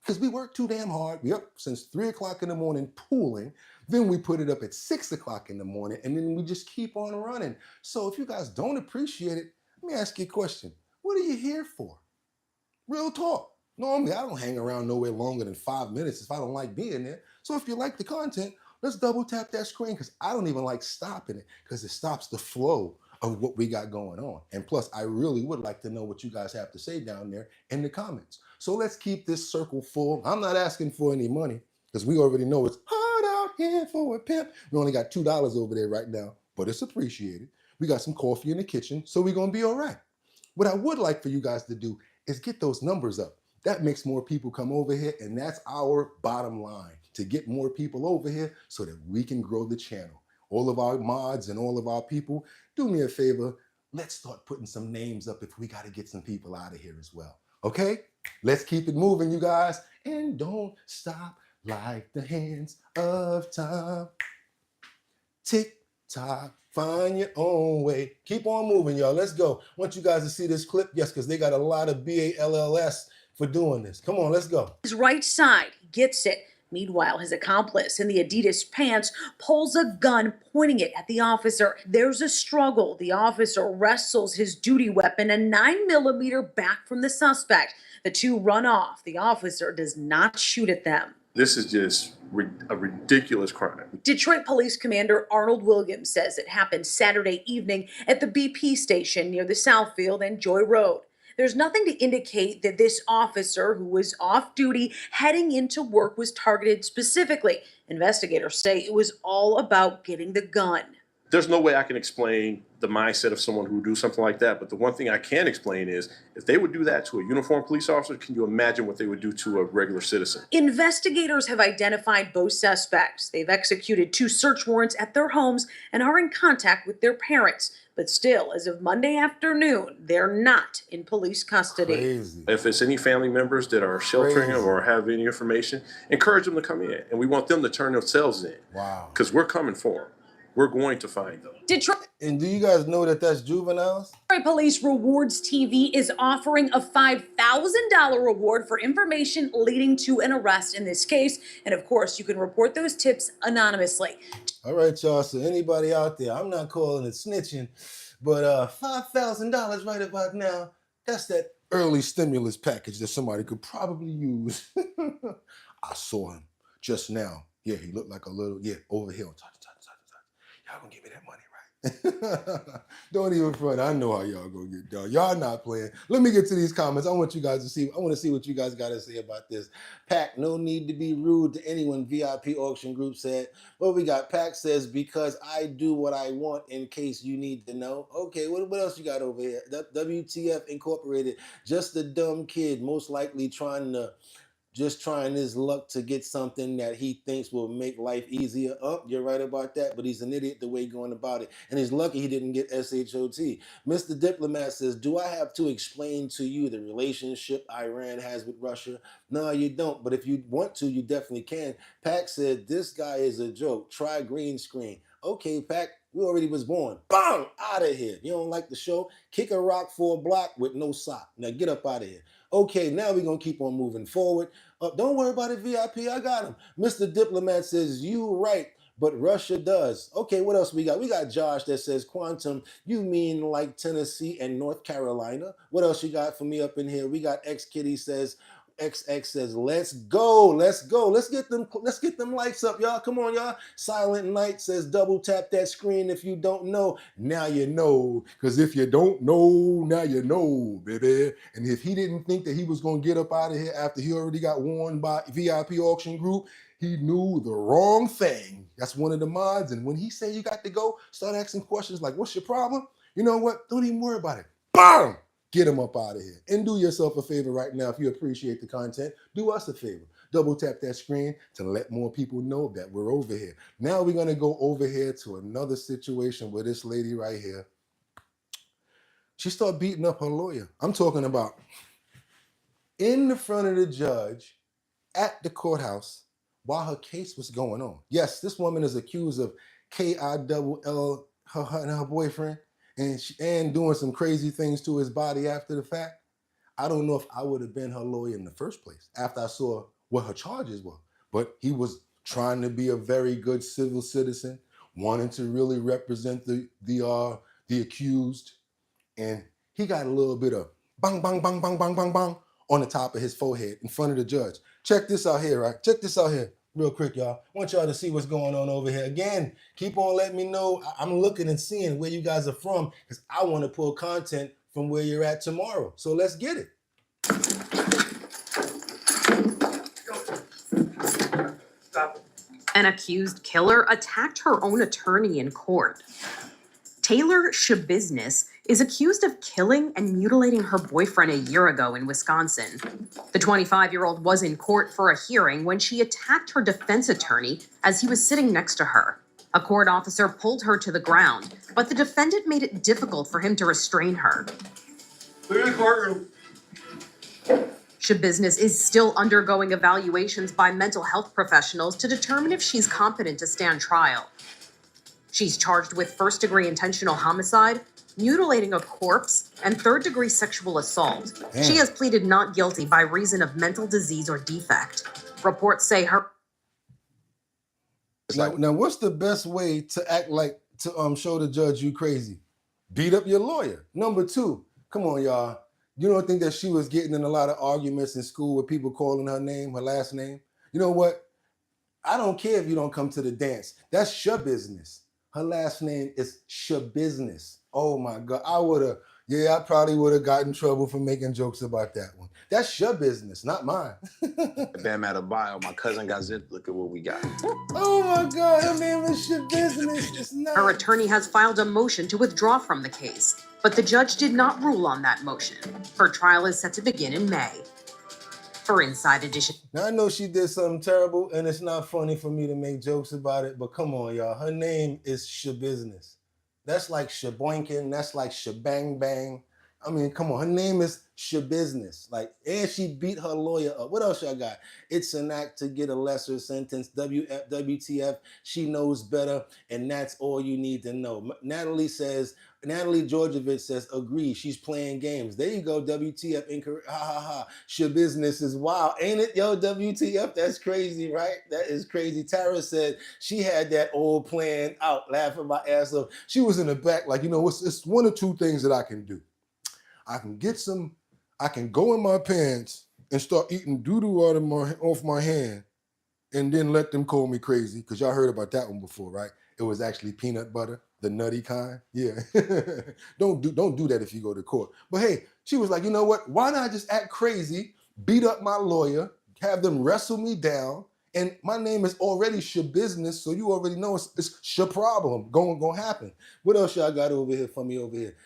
because we work too damn hard. We're up since 3 o'clock in the morning pooling. Then we put it up at 6 o'clock in the morning, and then we just keep on running. So if you guys don't appreciate it, let me ask you a question. What are you here for? Real talk. Normally, I don't hang around nowhere longer than 5 minutes if I don't like being there. So if you like the content, let's double tap that screen, because I don't even like stopping it, because it stops the flow of what we got going on. And plus, I really would like to know what you guys have to say down there in the comments. So let's keep this circle full. I'm not asking for any money, because we already know it's hard out here for a pimp. We only got $2 over there right now, but it's appreciated. We got some coffee in the kitchen, so we're going to be all right. What I would like for you guys to do is get those numbers up. That makes more people come over here, and that's our bottom line, to get more people over here so that we can grow the channel. All of our mods and all of our people, do me a favor, let's start putting some names up if we got to get some people out of here as well. Okay? Let's keep it moving, you guys, and don't stop like the hands of time. Tick tock, find your own way. Keep on moving, y'all. Let's go. I want you guys to see this clip. Yes, because they got a lot of BALLS for doing this. Come on, let's go. His right side gets it. Meanwhile, his accomplice in the Adidas pants pulls a gun, pointing it at the officer. There's a struggle. The officer wrestles his duty weapon, a 9mm, back from the suspect. The two run off. The officer does not shoot at them. This is just a ridiculous crime. Detroit Police Commander Arnold Williams says it happened Saturday evening at the BP station near the Southfield and Joy Road. There's nothing to indicate that this officer, who was off duty heading into work, was targeted specifically. Investigators say it was all about getting the gun. There's no way I can explain the mindset of someone who would do something like that. But the one thing I can explain is if they would do that to a uniformed police officer, can you imagine what they would do to a regular citizen? Investigators have identified both suspects. They've executed 2 search warrants at their homes and are in contact with their parents. But still, as of Monday afternoon, they're not in police custody. Crazy. If it's any family members that are sheltering them or have any information, encourage them to come in. And we want them to turn themselves in. Wow. Because we're coming for them. We're going to find them. Detroit And do you guys know that that's juveniles? Police Rewards TV is offering a $5,000 reward for information leading to an arrest in this case. And of course, you can report those tips anonymously. All right, y'all. So anybody out there, I'm not calling it snitching, but $5,000 right about now, that's that early stimulus package that somebody could probably use. I saw him just now. Yeah, he looked like a little, over here. Y'all gonna give me that money, right? Don't even front. I know how y'all gonna get done. Y'all not playing. Let me get to these comments. I want you guys to see. I want to see what you guys got to say about this. Pac, no need to be rude to anyone. VIP auction group said. Well, we got Pac says, because I do what I want in case you need to know. Okay, what else you got over here? WTF Incorporated. Just a dumb kid, most likely just trying his luck to get something that he thinks will make life easier. Oh, you're right about that, but he's an idiot the way he's going about it. And he's lucky he didn't get SHOT. Mr. Diplomat says, do I have to explain to you the relationship Iran has with Russia? No, you don't, but if you want to, you definitely can. Pac said, this guy is a joke. Try green screen. Okay, Pac, we already was born. Bang! Out of here. You don't like the show? Kick a rock for a block with no sock. Now get up out of here. Okay, now we're going to keep on moving forward. Don't worry about it, VIP. I got him. Mr. Diplomat says, you right, but Russia does. Okay, what else we got? We got Josh that says, Quantum, you mean like Tennessee and North Carolina? What else you got for me up in here? We got X-Kitty says, XX says, let's go. Let's get them lights up, y'all. Come on, y'all. Silent Night says, double tap that screen if you don't know. Now you know. Because if you don't know, now you know, baby. And if he didn't think that he was going to get up out of here after he already got warned by VIP Auction Group, he knew the wrong thing. That's one of the mods. And when he said you got to go, start asking questions like, what's your problem? You know what? Don't even worry about it. Bam! Get them up out of here. And do yourself a favor right now. If you appreciate the content, do us a favor. Double tap that screen to let more people know that we're over here. Now we're going to go over here to another situation where this lady right here, she started beating up her lawyer. I'm talking about in the front of the judge at the courthouse while her case was going on. Yes, this woman is accused of KILL, her and her boyfriend, and doing some crazy things to his body after the fact. I don't know if I would have been her lawyer in the first place after I saw what her charges were. But he was trying to be a very good civil citizen, wanting to really represent the accused, and he got a little bit of bang, bang, bang, bang, bang, bang, bang on the top of his forehead in front of the judge. Check this out here, right? Check this out here real quick, y'all. I want y'all to see what's going on over here. Again, keep on letting me know. I'm looking and seeing where you guys are from because I want to pull content from where you're at tomorrow. So let's get it. An accused killer attacked her own attorney in court. Taylor Shabusiness is accused of killing and mutilating her boyfriend a year ago in Wisconsin. The 25-year-old was in court for a hearing when she attacked her defense attorney as he was sitting next to her. A court officer pulled her to the ground, but the defendant made it difficult for him to restrain her. Clear the courtroom. Shabusiness is still undergoing evaluations by mental health professionals to determine if she's competent to stand trial. She's charged with first-degree intentional homicide, mutilating a corpse, and third-degree sexual assault. Damn. She has pleaded not guilty by reason of mental disease or defect. Reports say her... Now, what's the best way to act like, to show the judge you crazy? Beat up your lawyer. Number two, come on, y'all. You don't think that she was getting in a lot of arguments in school with people calling her name, her last name? You know what? I don't care if you don't come to the dance. That's your business. Her last name is Shabusiness. Oh my God. I probably would have gotten in trouble for making jokes about that one. That's your business, not mine. Bam out of bio. My cousin got zipped. Look at what we got. Oh my God, her name is Shabusiness. It's not. Her attorney has filed a motion to withdraw from the case, but the judge did not rule on that motion. Her trial is set to begin in May. For Inside Edition. Now, I know she did something terrible, and it's not funny for me to make jokes about it, but come on, y'all. Her name is Shabusiness. That's like Shaboinkin. That's like Shabang Bang. I mean, come on. Her name is Shabusiness. Like, and she beat her lawyer up. What else y'all got? It's an act to get a lesser sentence. WTF, she knows better, and that's all you need to know. Natalie Georgievich says, agree, she's playing games. There you go, WTF, incorrect, ha ha ha. Shabusiness is wild, ain't it? Yo, WTF, that's crazy, right? That is crazy. Tara said she had that old plan out, laughing my ass off. She was in the back like, you know, it's one or two things that I can do. I can go in my pants and start eating doo-doo off my hand and then let them call me crazy, because y'all heard about that one before, right? It was actually peanut butter, the nutty kind. Yeah. Don't do that if you go to court. But hey, she was like, you know what? Why not just act crazy, beat up my lawyer, have them wrestle me down, and my name is already Shabusiness, so you already know it's your problem gonna happen. What else y'all got over here for me over here?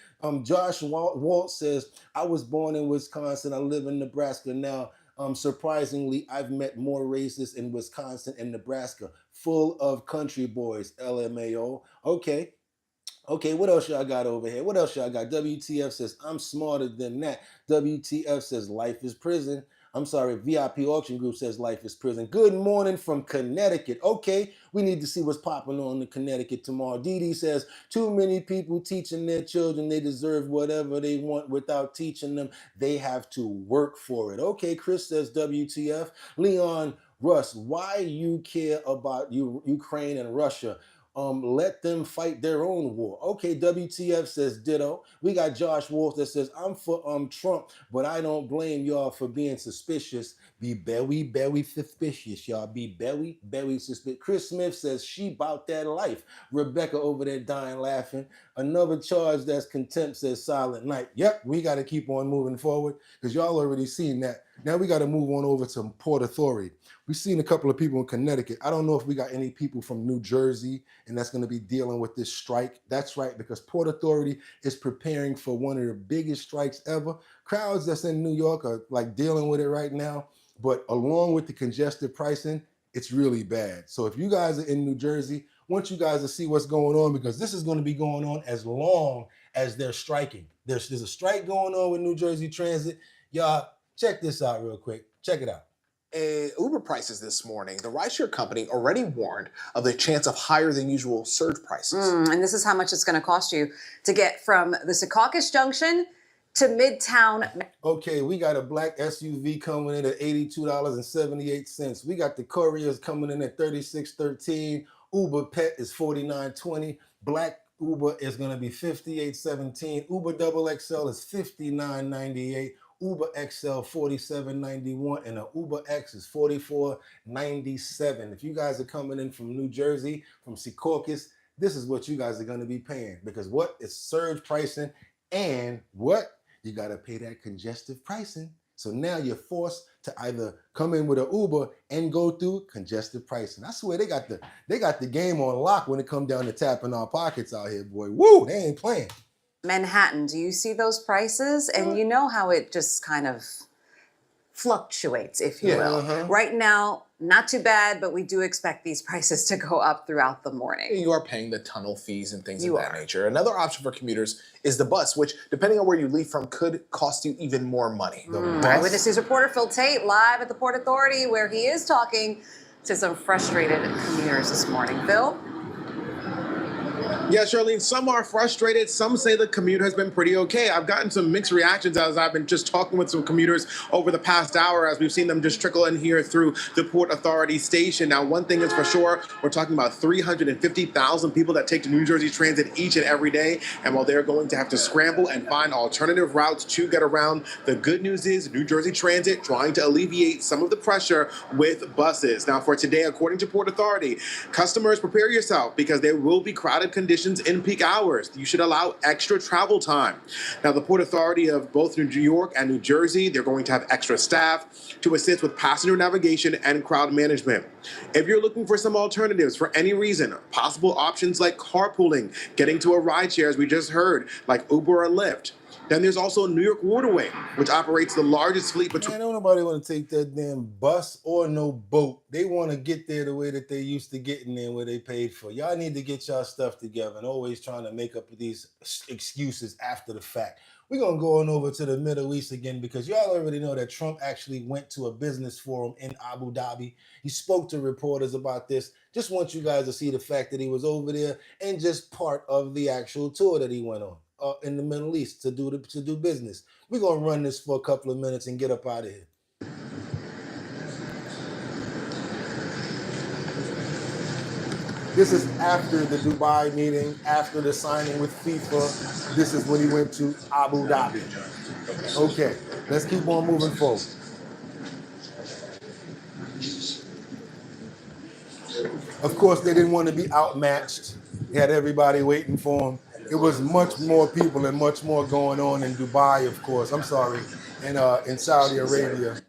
Josh Walt says, I was born in Wisconsin. I live in Nebraska now. Surprisingly, I've met more racists in Wisconsin and Nebraska, full of country boys, LMAO. Okay, what else y'all got over here? What else y'all got? WTF says, I'm smarter than that. WTF says, life is prison. I'm sorry, VIP Auction Group says life is prison. Good morning from Connecticut. Okay, we need to see what's popping on in Connecticut tomorrow. Dee Dee says, too many people teaching their children they deserve whatever they want without teaching them. They have to work for it. Okay, Chris says WTF. Leon Russ, why you care about Ukraine and Russia? Let them fight their own war. Okay, WTF says ditto. We got Josh Wolf that says, I'm for Trump, but I don't blame y'all for being suspicious. Be very suspicious, y'all. Be very suspicious. Chris Smith says, she bout that life. Rebecca over there dying laughing. Another charge that's contempt says silent night. Yep, we got to keep on moving forward because y'all already seen that. Now we got to move on over to Port Authority. We've seen a couple of people in Connecticut. I don't know if we got any people from New Jersey and that's going to be dealing with this strike. That's right, because Port Authority is preparing for one of the biggest strikes ever. Crowds that's in New York are like dealing with it right now, but along with the congested pricing, it's really bad. So if you guys are in New Jersey, I want you guys to see what's going on because this is going to be going on as long as they're striking. There's a strike going on with New Jersey Transit. Y'all, check this out real quick. Check it out. Uber prices this morning. The rideshare company already warned of the chance of higher than usual surge prices. And this is how much it's going to cost you to get from the Secaucus Junction to Midtown. Okay, we got a black SUV coming in at $82.78. We got the Couriers coming in at $36.13. Uber Pet is $49.20. Black Uber is going to be $58.17. Uber Double XL is $59.98. Uber XL $47.91, and an Uber X is $44.97. If you guys are coming in from New Jersey, from Secaucus, this is what you guys are going to be paying, because what is surge pricing, and what you got to pay that congestive pricing. So now you're forced to either come in with an Uber and go through congestive pricing. I swear they got the game on lock when it comes down to tapping our pockets out here, boy. Woo, they ain't playing. Manhattan, do you see those prices? And you know how it just kind of fluctuates, if you will. Right now, not too bad, but we do expect these prices to go up throughout the morning. You are paying the tunnel fees and things of that nature. Another option for commuters is the bus, which, depending on where you leave from, could cost you even more money. Eyewitness News reporter Phil Tate live at the Port Authority, where he is talking to some frustrated commuters this morning. Phil? Yeah, Charlene, some are frustrated. Some say the commute has been pretty okay. I've gotten some mixed reactions as I've been just talking with some commuters over the past hour, as we've seen them just trickle in here through the Port Authority station. Now, one thing is for sure, we're talking about 350,000 people that take the New Jersey Transit each and every day. And while they're going to have to scramble and find alternative routes to get around, the good news is New Jersey Transit trying to alleviate some of the pressure with buses. Now, for today, according to Port Authority, customers, prepare yourself, because there will be crowded conditions in peak hours. You should allow extra travel time. Now, the Port Authority of both New York and New Jersey, they're going to have extra staff to assist with passenger navigation and crowd management. If you're looking for some alternatives for any reason, possible options like carpooling, getting to a rideshare, as we just heard, like Uber or Lyft. Then there's also New York Waterway, which operates the largest fleet between... Man, don't nobody want to take that damn bus or no boat. They want to get there the way that they used to getting there, where they paid for. Y'all need to get y'all stuff together and always trying to make up these excuses after the fact. We're going to go on over to the Middle East again, because y'all already know that Trump actually went to a business forum in Abu Dhabi. He spoke to reporters about this. Just want you guys to see the fact that he was over there and just part of the actual tour that he went on. In the Middle East to do business. We're gonna run this for a couple of minutes and get up out of here. This is after the Dubai meeting, after the signing with FIFA. This is when he went to Abu Dhabi. Okay, let's keep on moving forward. Of course, they didn't want to be outmatched. They had everybody waiting for him. It was much more people and much more going on in Dubai, of course. I'm sorry, and in Saudi Arabia.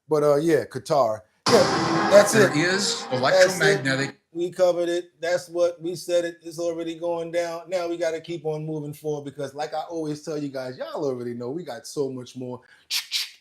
But yeah, Qatar. Yeah, that's it. There is electromagnetic. We covered it. That's what we said. It's already going down. Now we got to keep on moving forward, because like I always tell you guys, y'all already know we got so much more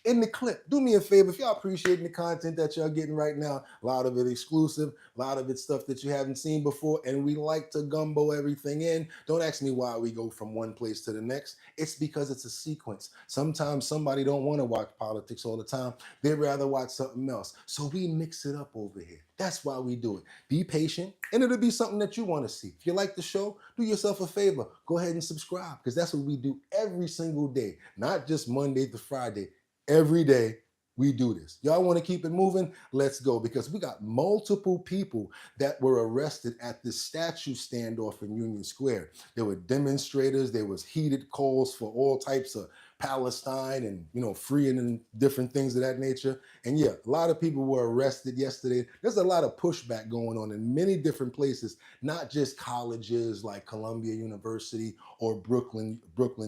in the clip. Do me a favor, if y'all appreciating the content that y'all getting right now, a lot of it exclusive, a lot of it stuff that you haven't seen before, and we like to gumbo everything in. Don't ask me why we go from one place to the next. It's because it's a sequence. Sometimes somebody don't want to watch politics all the time. They'd rather watch something else. So we mix it up over here. That's why we do it. Be patient, and it'll be something that you want to see. If you like the show, do yourself a favor. Go ahead and subscribe, because that's what we do every single day, not just Monday to Friday. Every day we do this. Y'all want to keep it moving? Let's go, because we got multiple people that were arrested at this statue standoff in Union Square. There were demonstrators. There was heated calls for all types of Palestine and, you know, freeing and different things of that nature. And yeah, a lot of people were arrested yesterday. There's a lot of pushback going on in many different places, not just colleges like Columbia University or Brooklyn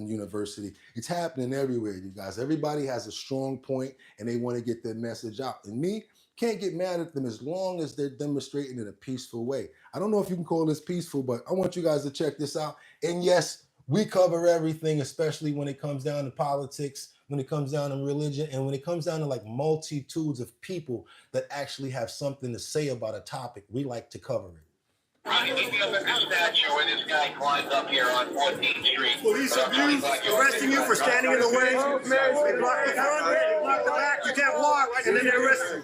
University. It's happening everywhere, you guys. Everybody has a strong point and they want to get their message out. And me, can't get mad at them as long as they're demonstrating in a peaceful way. I don't know if you can call this peaceful, but I want you guys to check this out. And yes, we cover everything, especially when it comes down to politics, when it comes down to religion, and when it comes down to like multitudes of people that actually have something to say about a topic. We like to cover it. Statue where this guy climbs up here on 14th Street. Police abuse, arresting you for standing in the way. They block the front, they block the back, you can't walk, and then they arrest you.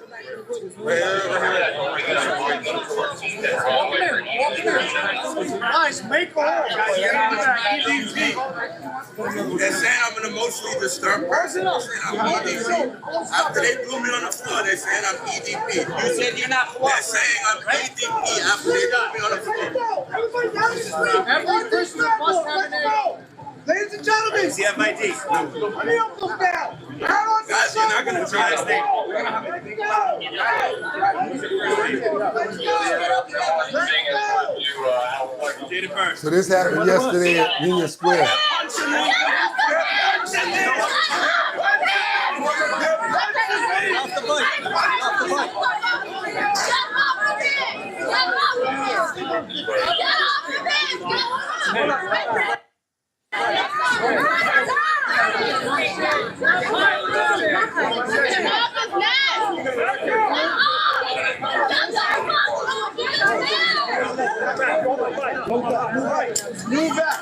Guys, make a hole. They're saying I'm an emotionally disturbed person. They're saying I'm EDP. After they threw me on the floor, they're saying I'm EDP. You said you're not. They're saying I'm EDP after they threw me on the floor. Every prisoner must have an name. Ladies and gentlemen, Does he have ID? let me up this now. Guys, you're not going to try this thing. So this happened yesterday at Union Square. Move back.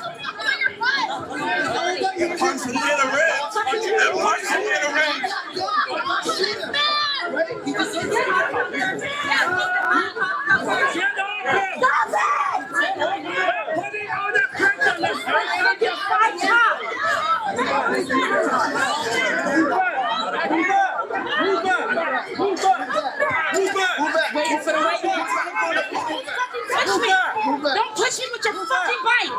You punch me in the ribs. You punch me in the ribs. Waiting for the right man. Don't push him with your fucking bike.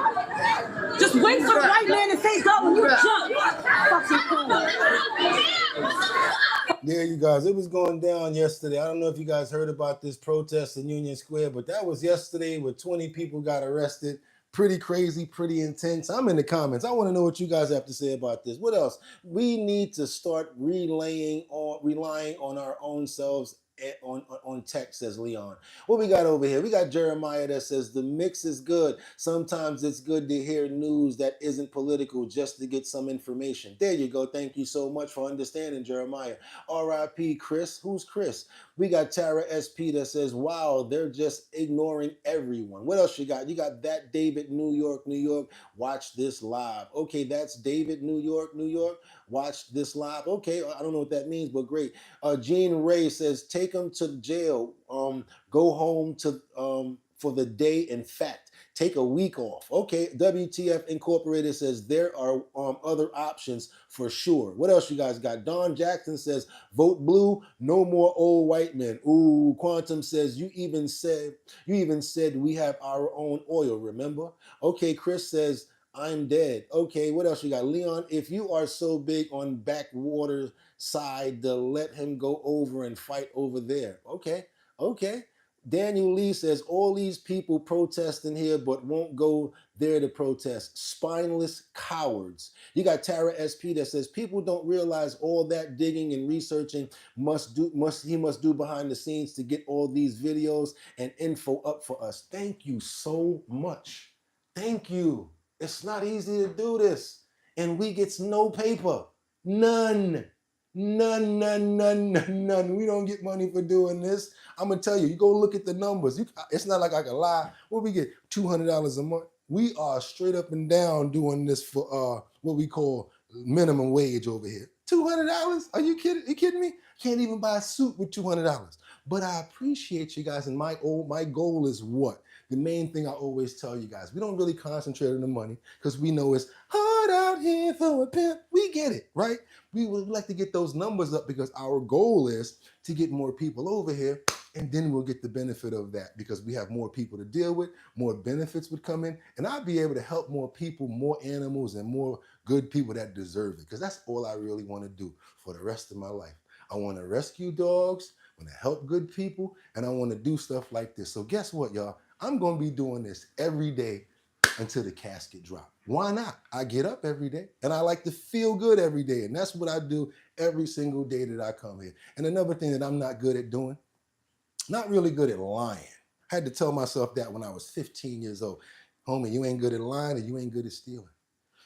Just wait for the right man to say go when you jump. Fucking cool. Yeah, you guys, it was going down yesterday. I don't know if you guys heard about this protest in Union Square, but that was yesterday where 20 people got arrested. Pretty crazy, pretty intense. I'm in the comments. I want to know what you guys have to say about this. What else? We need to start relying on our own selves on tech, says Leon. What we got over here? We got Jeremiah that says the mix is good. Sometimes it's good to hear news that isn't political just to get some information. There you go. Thank you so much for understanding, Jeremiah. R.I.P. Chris. Who's Chris? We got Tara SP that says, wow, they're just ignoring everyone. What else you got? You got that David, New York, New York. Watch this live. Okay, that's David, New York, New York. Watch this live. Okay, I don't know what that means, but great. Jean Ray says, take them to jail. Go home to for the day. In fact, take a week off. Okay, WTF Incorporated says there are other options for sure. What else you guys got? Don Jackson says, vote blue, no more old white men. Ooh, Quantum says, you even said we have our own oil, remember? Okay, Chris says, I'm dead. Okay, what else you got? Leon, if you are so big on backwater side, to let him go over and fight over there. Okay, okay. Daniel Lee says, all these people protesting here but won't go there to protest. Spineless cowards. You got Tara SP that says, people don't realize all that digging and researching he must do behind the scenes to get all these videos and info up for us. Thank you so much. Thank you. It's not easy to do this. And we get no paper. None. None. We don't get money for doing this. I'm going to tell you, you go look at the numbers. It's not like I can lie. What we get, $200 a month. We are straight up and down doing this for what we call minimum wage over here. $200? Are you kidding? You kidding me? Can't even buy a suit with $200. But I appreciate you guys. And my goal is what? The main thing I always tell you guys, we don't really concentrate on the money because we know it's hard out here for a pimp. We get it, right? We would like to get those numbers up because our goal is to get more people over here, and then we'll get the benefit of that because we have more people to deal with, more benefits would come in, and I'll be able to help more people, more animals, and more good people that deserve it, because that's all I really want to do for the rest of my life. I want to rescue dogs, I want to help good people, and I want to do stuff like this. So guess what, y'all? I'm going to be doing this every day until the casket drop. Why not? I get up every day and I like to feel good every day. And that's what I do every single day that I come here. And another thing that I'm not good at doing, not really good at lying. I had to tell myself that when I was 15 years old. Homie, you ain't good at lying and you ain't good at stealing.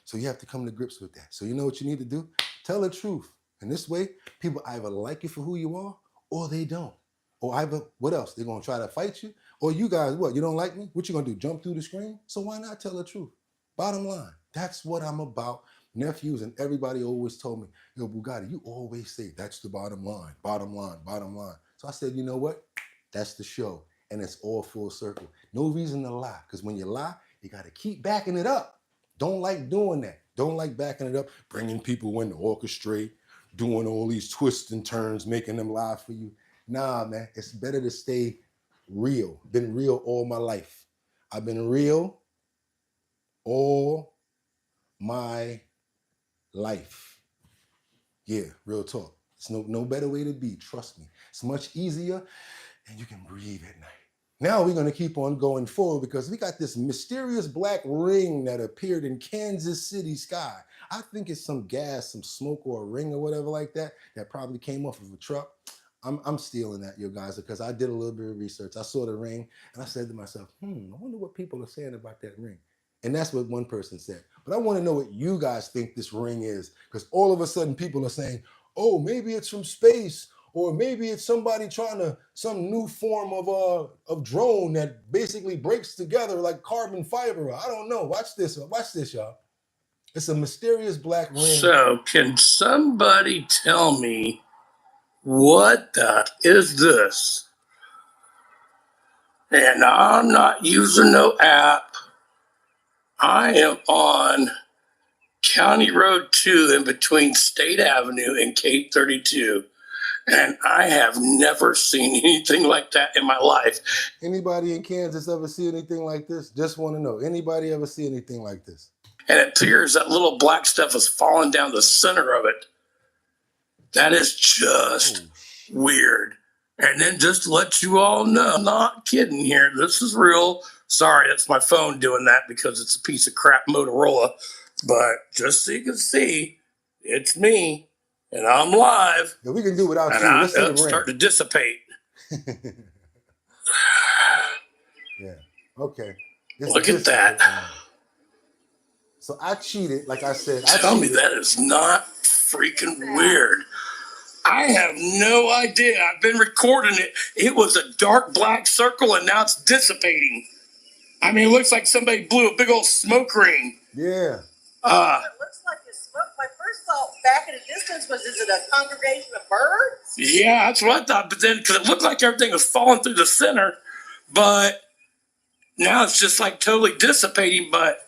So you have to come to grips with that. So you know what you need to do? Tell the truth. And this way, people either like you for who you are or they don't. Or either, what else? They're going to try to fight you? Or you guys, what, you don't like me? What you going to do, jump through the screen? So why not tell the truth? Bottom line, that's what I'm about. Nephews and everybody always told me, yo, Bugatti, you always say that's the bottom line, bottom line, bottom line. So I said, you know what? That's the show. and it's all full circle. No reason to lie, because when you lie, you got to keep backing it up. Don't like doing that. Don't like backing it up, bringing people in to orchestrate, doing all these twists and turns, making them lie for you. Nah, man, it's better to stay real. Been real all my life. I've been real all my life. Yeah, real talk. It's no better way to be, trust me. It's much easier and you can breathe at night. Now we're going to keep on going forward because we got this mysterious black ring that appeared in Kansas City sky. I think it's some gas, some smoke or a ring or whatever like that probably came off of a truck. I'm stealing that, you guys, because I did a little bit of research. I saw the ring and I said to myself, I wonder what people are saying about that ring. And that's what one person said. But I want to know what you guys think this ring is, because all of a sudden people are saying, oh, maybe it's from space, or maybe it's somebody trying to, some new form of drone that basically breaks together like carbon fiber. I don't know. Watch this, y'all. It's a mysterious black ring. So can somebody tell me what the is this? And I'm not using no app. I am on County Road 2 in between State Avenue and Cape 32. And I have never seen anything like that in my life. Anybody in Kansas ever see anything like this? Just want to know. Anybody ever see anything like this? And it appears that little black stuff is falling down the center of it. That is just weird. And then just to let you all know, I'm not kidding here. This is real. Sorry, that's my phone doing that because it's a piece of crap Motorola. But just so you can see, it's me. And I'm live. Yeah, we can do without you. And it's starting to dissipate. Yeah. Okay. Look at that. So I cheated, like I said. Tell me that is not freaking weird. I have no idea. I've been recording it. It was a dark black circle and now it's dissipating. I mean, it looks like somebody blew a big old smoke ring. Yeah. It looks like it's smoke. My first thought back in the distance was, is it a congregation of birds? Yeah, that's what I thought. But then, because it looked like everything was falling through the center, but now it's just like totally dissipating. But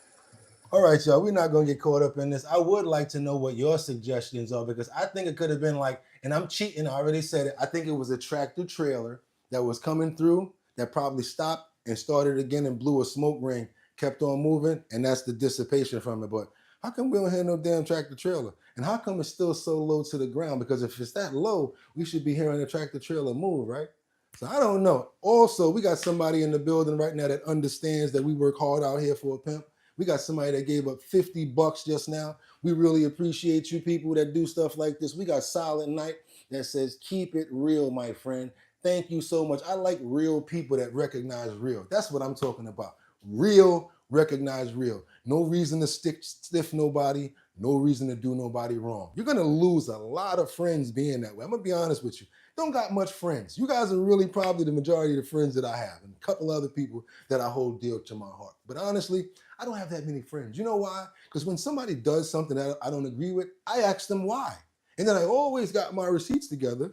all right, y'all, we're not going to get caught up in this. I would like to know what your suggestions are, because I think it could have been like, and I'm cheating, I already said it. I think it was a tractor trailer that was coming through that probably stopped and started again and blew a smoke ring, kept on moving, and that's the dissipation from it. But how come we don't hear no damn tractor trailer? And how come it's still so low to the ground? Because if it's that low, we should be hearing a tractor trailer move, right? So I don't know. Also, we got somebody in the building right now that understands that we work hard out here for a pimp. We got somebody that gave up $50 just now. We really appreciate you people that do stuff like this. We got Silent Night that says, keep it real, my friend. Thank you so much. I like real people that recognize real. That's what I'm talking about. Real, recognize real. No reason to stiff nobody. No reason to do nobody wrong. You're going to lose a lot of friends being that way. I'm going to be honest with you. Don't got much friends. You guys are really probably the majority of the friends that I have, and a couple other people that I hold dear to my heart. But honestly, I don't have that many friends. You know why? Because when somebody does something that I don't agree with, I ask them why. And then I always got my receipts together.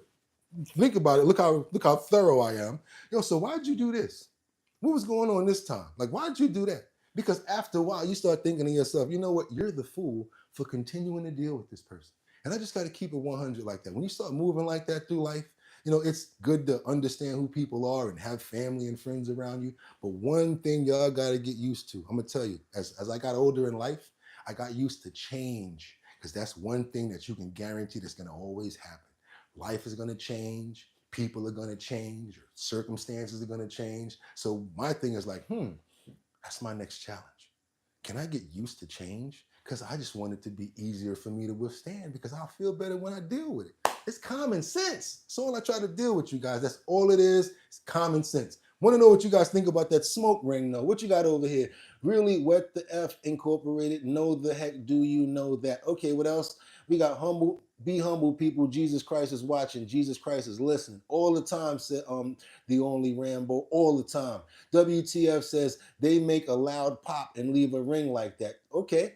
Think about it. Look how thorough I am. Yo, so why'd you do this? What was going on this time? Like, why'd you do that? Because after a while, you start thinking to yourself, you know what? You're the fool for continuing to deal with this person. And I just got to keep it 100 like that. When you start moving like that through life, you know, it's good to understand who people are and have family and friends around you. But one thing y'all got to get used to, I'm going to tell you, as I got older in life, I got used to change, because that's one thing that you can guarantee that's going to always happen. Life is going to change. People are going to change. Or circumstances are going to change. So my thing is like, that's my next challenge. Can I get used to change? Because I just want it to be easier for me to withstand, because I'll feel better when I deal with it. It's common sense. That's all I try to deal with, you guys. That's all it is. It's common sense. Want to know what you guys think about that smoke ring, though? What you got over here? Really Wet the F Incorporated. No the heck do you know that? Okay, what else? We got humble. Be humble, people. Jesus Christ is watching. Jesus Christ is listening. All the time, said the only Rambo. All the time. WTF says they make a loud pop and leave a ring like that. Okay.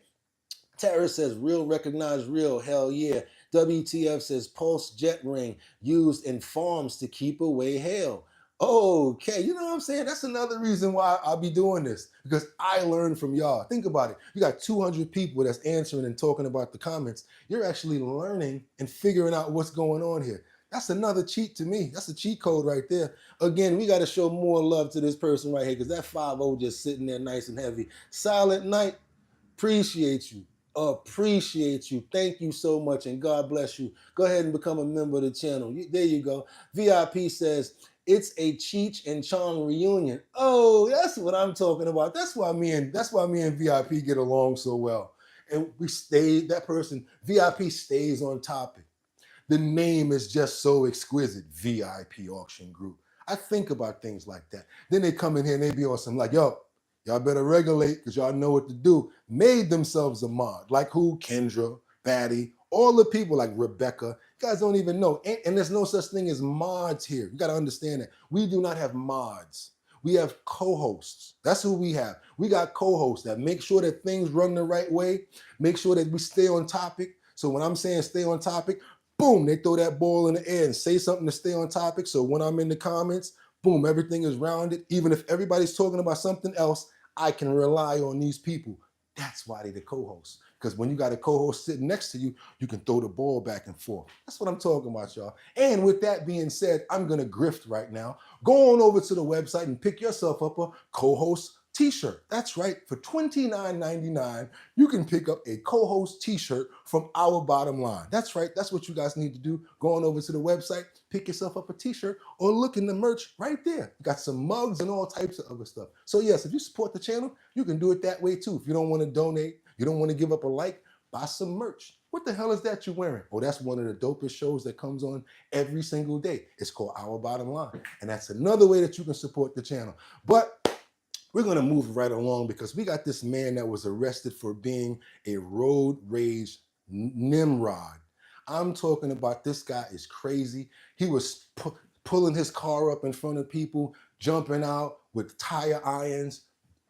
Tara says real, recognize real. Hell yeah. WTF says pulse jet ring used in farms to keep away hail. Okay, you know what I'm saying? That's another reason why I'll be doing this, because I learn from y'all. Think about it. You got 200 people that's answering and talking about the comments. You're actually learning and figuring out what's going on here. That's another cheat to me. That's a cheat code right there. Again, we got to show more love to this person right here, because that 5-0 just sitting there nice and heavy. Silent Night, appreciate you. Appreciate you. Thank you so much, and God bless you. Go ahead and become a member of the channel. There you go. VIP says, it's a Cheech and Chong reunion. Oh, that's what I'm talking about. That's why me and VIP get along so well. And that person, VIP stays on topic. The name is just so exquisite, VIP Auction Group. I think about things like that. Then they come in here and they be on some like, yo, y'all better regulate because y'all know what to do. Made themselves a mod. Like who? Kendra, Batty, all the people like Rebecca. You guys don't even know. And there's no such thing as mods here. You got to understand that. We do not have mods. We have co-hosts. That's who we have. We got co-hosts that make sure that things run the right way, make sure that we stay on topic. So when I'm saying stay on topic, boom, they throw that ball in the air and say something to stay on topic. So when I'm in the comments, boom, everything is rounded. Even if everybody's talking about something else, I can rely on these people. That's why they're the co-hosts. Because when you got a co-host sitting next to you, you can throw the ball back and forth. That's what I'm talking about, y'all. And with that being said, I'm going to grift right now. Go on over to the website and pick yourself up a co-host t-shirt. That's right. For $29.99, you can pick up a co-host t-shirt from Our Bottom Line. That's right. That's what you guys need to do. Go on over to the website, pick yourself up a t-shirt, or look in the merch right there. You got some mugs and all types of other stuff. So yes, if you support the channel, you can do it that way too. If you don't want to donate, you don't want to give up a like, buy some merch. What the hell is that you're wearing? Oh, that's one of the dopest shows that comes on every single day. It's called Our Bottom Line. And that's another way that you can support the channel. But we're going to move right along because we got this man that was arrested for being a road rage Nimrod. I'm talking about this guy is crazy. He was pulling his car up in front of people, jumping out with tire irons,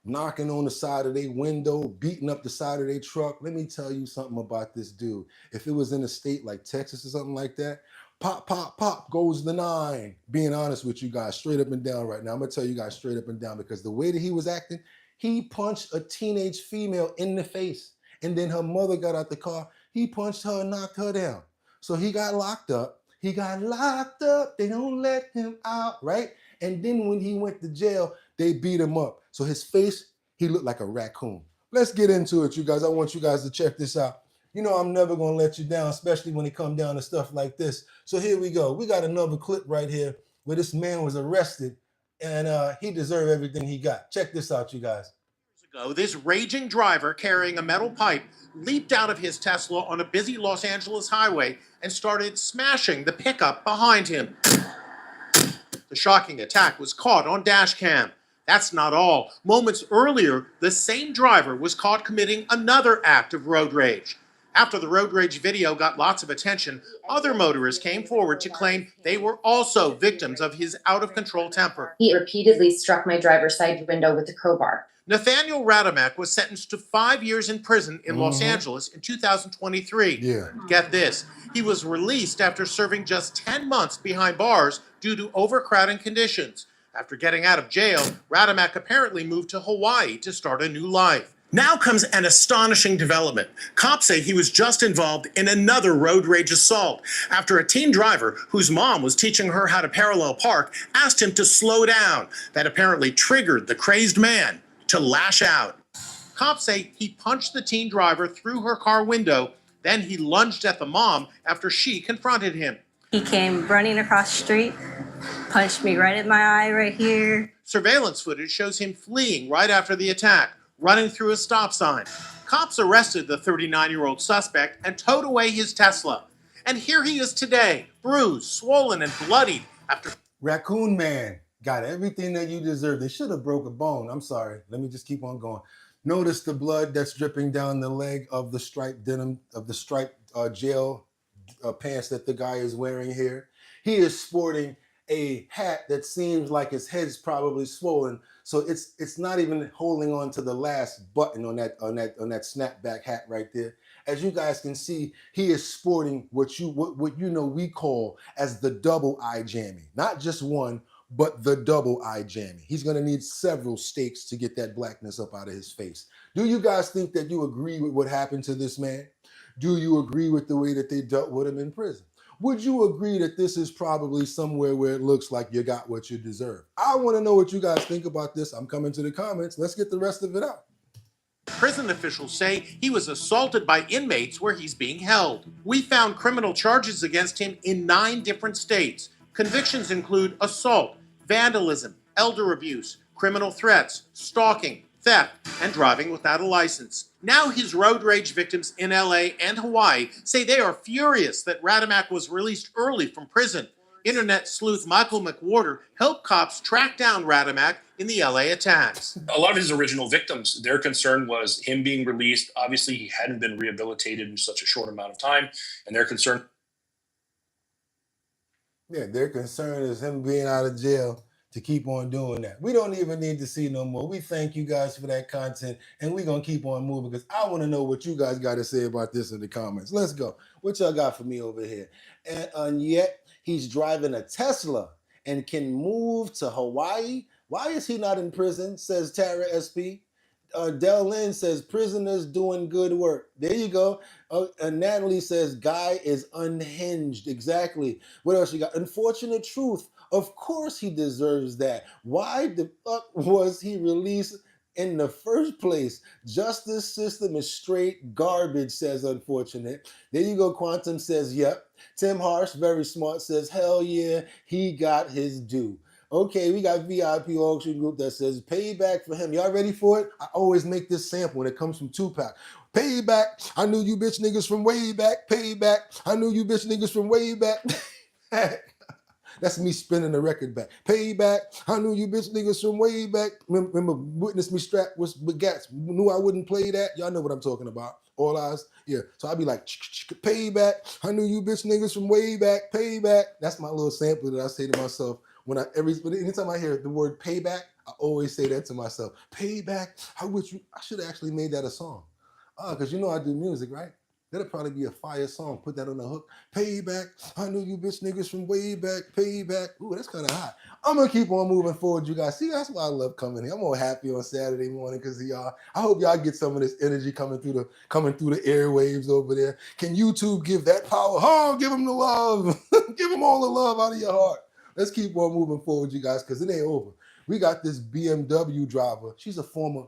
knocking on the side of their window, beating up the side of their truck. Let me tell you something about this dude. If it was in a state like Texas or something like that, pop, pop, pop goes the 9. Being honest with you guys, straight up and down right now. I'm going to tell you guys straight up and down because the way that he was acting, he punched a teenage female in the face. And then her mother got out the car. He punched her and knocked her down. So he got locked up. He got locked up. They don't let him out, right? And then when he went to jail, they beat him up. So his face, he looked like a raccoon. Let's get into it, you guys. I want you guys to check this out. You know I'm never going to let you down, especially when it comes down to stuff like this. So here we go. We got another clip right here where this man was arrested and he deserved everything he got. Check this out, you guys. This raging driver carrying a metal pipe leaped out of his Tesla on a busy Los Angeles highway and started smashing the pickup behind him. The shocking attack was caught on dash cam. That's not all. Moments earlier, the same driver was caught committing another act of road rage. After the road rage video got lots of attention, other motorists came forward to claim they were also victims of his out-of-control temper. He repeatedly struck my driver's side window with a crowbar. Nathaniel Radamek was sentenced to 5 years in prison in Los Angeles in 2023. Yeah. Get this, he was released after serving just 10 months behind bars due to overcrowding conditions. After getting out of jail, Radamek apparently moved to Hawaii to start a new life. Now comes an astonishing development. Cops say he was just involved in another road rage assault after a teen driver whose mom was teaching her how to parallel park asked him to slow down. That apparently triggered the crazed man to lash out. Cops say he punched the teen driver through her car window, then he lunged at the mom after she confronted him. He came running across the street, punched me right in my eye right here. Surveillance footage shows him fleeing right after the attack, running through a stop sign. Cops arrested the 39-year-old suspect and towed away his Tesla. And here he is today, bruised, swollen, and bloodied after... Raccoon Man got everything that you deserve. They should have broke a bone. I'm sorry. Let me just keep on going. Notice the blood that's dripping down the leg of the striped denim, of the striped jail pants that the guy is wearing here. He is sporting a hat that seems like his head's probably swollen, so it's not even holding on to the last button on that snapback hat right there. As you guys can see, he is sporting what you know we call as the double eye jammy, not just one, but the double eye jammy. He's going to need several stakes to get that blackness up out of his face. Do you guys think that you agree with what happened to this man? Do you agree with the way that they dealt with him in prison? Would you agree that this is probably somewhere where it looks like you got what you deserve? I want to know what you guys think about this. I'm coming to the comments. Let's get the rest of it out. Prison officials say he was assaulted by inmates where he's being held. We found criminal charges against him in 9 different states. Convictions include assault, vandalism, elder abuse, criminal threats, stalking, theft, and driving without a license. Now his road rage victims in LA and Hawaii say they are furious that Rademack was released early from prison. Internet sleuth Michael McWhorter helped cops track down Rademack in the LA attacks. A lot of his original victims, their concern was him being released. Obviously, he hadn't been rehabilitated in such a short amount of time, and their concern. Yeah, their concern is him being out of jail to keep on doing that. We don't even need to see no more. We thank you guys for that content, and we're going to keep on moving because I want to know what you guys got to say about this in the comments. Let's go. What y'all got for me over here? And yet, he's driving a Tesla and can move to Hawaii. Why is he not in prison, says Tara SP. Del Lynn says, prisoners doing good work. There you go. Natalie says, guy is unhinged. Exactly. What else you got? Unfortunate truth. Of course he deserves that. Why the fuck was he released in the first place? Justice system is straight garbage, says Unfortunate. There you go. Quantum says, yep. Tim Harsh, very smart, says, hell yeah, he got his due. Okay, we got VIP auction group that says payback for him. Y'all ready for it? I always make this sample when it comes from Tupac. Payback. I knew you bitch niggas from way back. Payback. I knew you bitch niggas from way back. That's me spinning the record back. Payback. I knew you bitch niggas from way back. Remember Witness Me strapped with gats. Knew I wouldn't play that. Y'all know what I'm talking about. All eyes. Yeah. So I'd be like, payback. I knew you bitch niggas from way back. Payback. That's my little sample that I say to myself. Anytime I hear the word payback, I always say that to myself. Payback. I should have actually made that a song. Because you know I do music, right? That'll probably be a fire song. Put that on the hook. Payback. I knew you bitch niggas from way back. Payback. Ooh, that's kind of hot. I'm going to keep on moving forward, you guys. See, that's why I love coming here. I'm all happy on Saturday morning because of y'all. I hope y'all get some of this energy coming through the airwaves over there. Can YouTube give that power? Oh, give them the love. Give them all the love out of your heart. Let's keep on moving forward, you guys, because it ain't over. We got this BMW driver. She's a former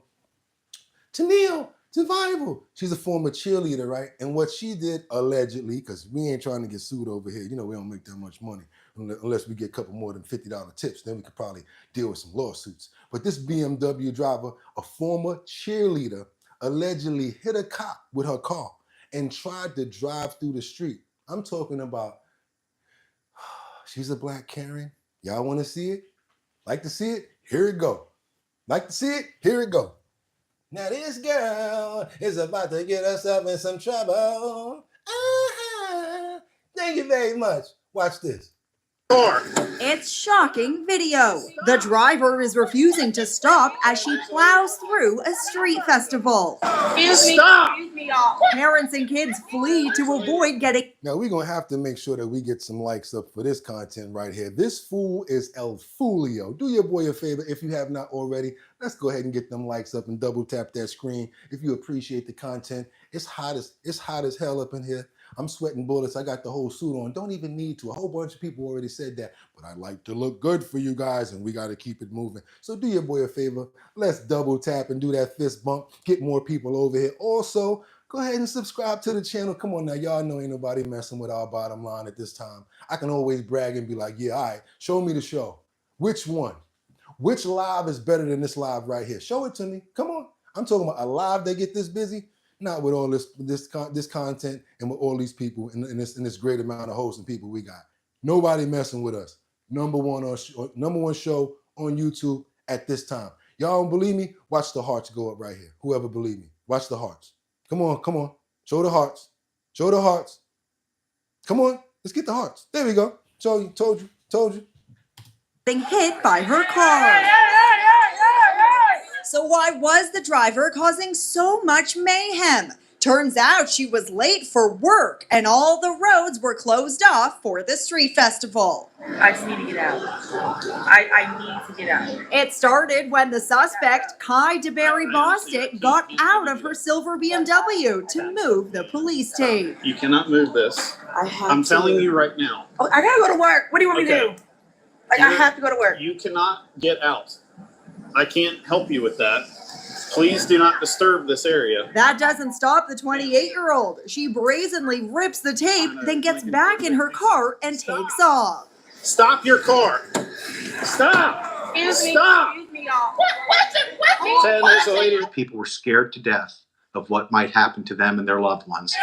Tennille Survival. She's a former cheerleader, right? And what she did, allegedly, because we ain't trying to get sued over here. You know, we don't make that much money unless we get a couple more than $50 tips. Then we could probably deal with some lawsuits. But this BMW driver, a former cheerleader, allegedly hit a cop with her car and tried to drive through the street. I'm talking about, she's a black Karen. Y'all want to see it? Like to see it? Here it go. Like to see it? Here it go. Now this girl is about to get herself in some trouble. Thank you very much. Watch this. It's shocking video. The driver is refusing to stop as she plows through a street festival. Stop! Parents and kids flee to avoid getting... Now we're going to have to make sure that we get some likes up for this content right here. This fool is El Fulio. Do your boy a favor if you have not already. Let's go ahead and get them likes up and double tap that screen if you appreciate the content. It's hot as hell up in here. I'm sweating bullets. I got the whole suit on. Don't even need to. A whole bunch of people already said that. But I like to look good for you guys, and we got to keep it moving. So do your boy a favor. Let's double tap and do that fist bump. Get more people over here. Also, go ahead and subscribe to the channel. Come on now. Y'all know ain't nobody messing with our bottom line at this time. I can always brag and be like, yeah, all right, show me the show. Which one? Which live is better than this live right here? Show it to me. Come on. I'm talking about a live that get this busy. Not with all this content and with all these people and this great amount of hosts and people we got. Nobody messing with us. Number one show on YouTube at this time. Y'all don't believe me? Watch the hearts go up right here. Whoever believe me, watch the hearts. Come on. Show the hearts. Show the hearts. Come on, let's get the hearts. There we go. Show you. Told you. Being hit by her car. So why was the driver causing so much mayhem? Turns out she was late for work and all the roads were closed off for the street festival. I just need to get out. I need to get out. It started when the suspect, Kai DeBerry Bostic, got out of her silver BMW to move the police tape. You cannot move this. I'm telling you right now. Oh, I gotta go to work. What do you want me to do? Like, I have to go to work. You cannot get out. I can't help you with that. Please do not disturb this area. That doesn't stop the 28-year-old. She brazenly rips the tape, then gets back in her car and takes off. Stop your car. Stop. Stop. 10 years later. People were scared to death of what might happen to them and their loved ones.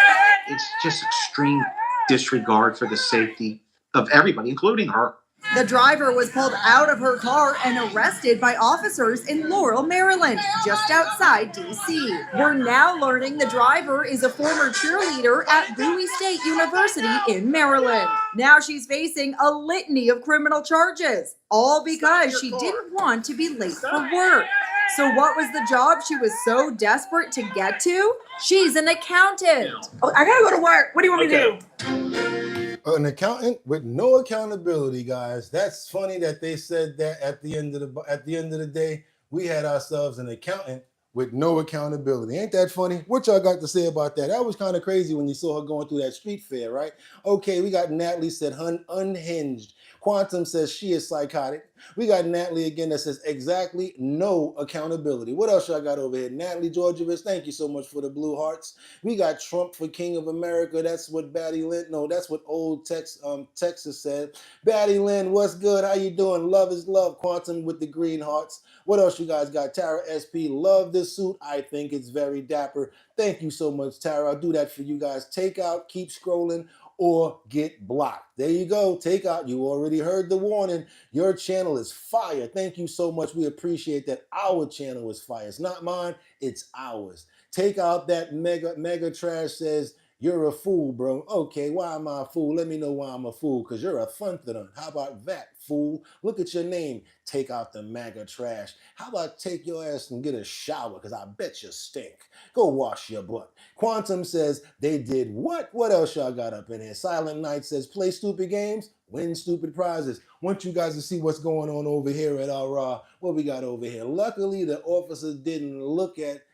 It's just extreme disregard for the safety of everybody, including her. The driver was pulled out of her car and arrested by officers in Laurel, Maryland, just outside D.C. We're now learning the driver is a former cheerleader at Bowie State University in Maryland. Now she's facing a litany of criminal charges, all because she didn't want to be late for work. So what was the job she was so desperate to get to? She's an accountant. Oh, I gotta go to work. What do you want me to do? An accountant with no accountability, guys. That's funny that they said that at the end of the day, we had ourselves an accountant with no accountability. Ain't that funny? What y'all got to say about that? That was kind of crazy when you saw her going through that street fair, right? Okay, we got Natalie said unhinged. Quantum says she is psychotic. We got Natalie again that says exactly no accountability. What else y'all got over here? Natalie Georgievich, thank you so much for the blue hearts. We got Trump for King of America. That's what Batty Lynn, no, that's what old Texas said. Batty Lynn, what's good? How you doing? Love is love. Quantum with the green hearts. What else you guys got? Tara SP, love this suit. I think it's very dapper. Thank you so much, Tara. I'll do that for you guys. Take out, keep scrolling, or get blocked. There you go. Take out. You already heard the warning. Your channel is fire. Thank you so much. We appreciate that. Our channel is fire. It's not mine. It's ours. Take out that mega trash says, you're a fool, bro. Okay, why am I a fool? Let me know why I'm a fool, because you're a thunther. How about that, fool? Look at your name. Take out the MAGA trash. How about take your ass and get a shower, because I bet you stink. Go wash your butt. Quantum says, they did what? What else y'all got up in here? Silent Night says, play stupid games, win stupid prizes. Want you guys to see what's going on over here at our, what we got over here. Luckily, the officers didn't look at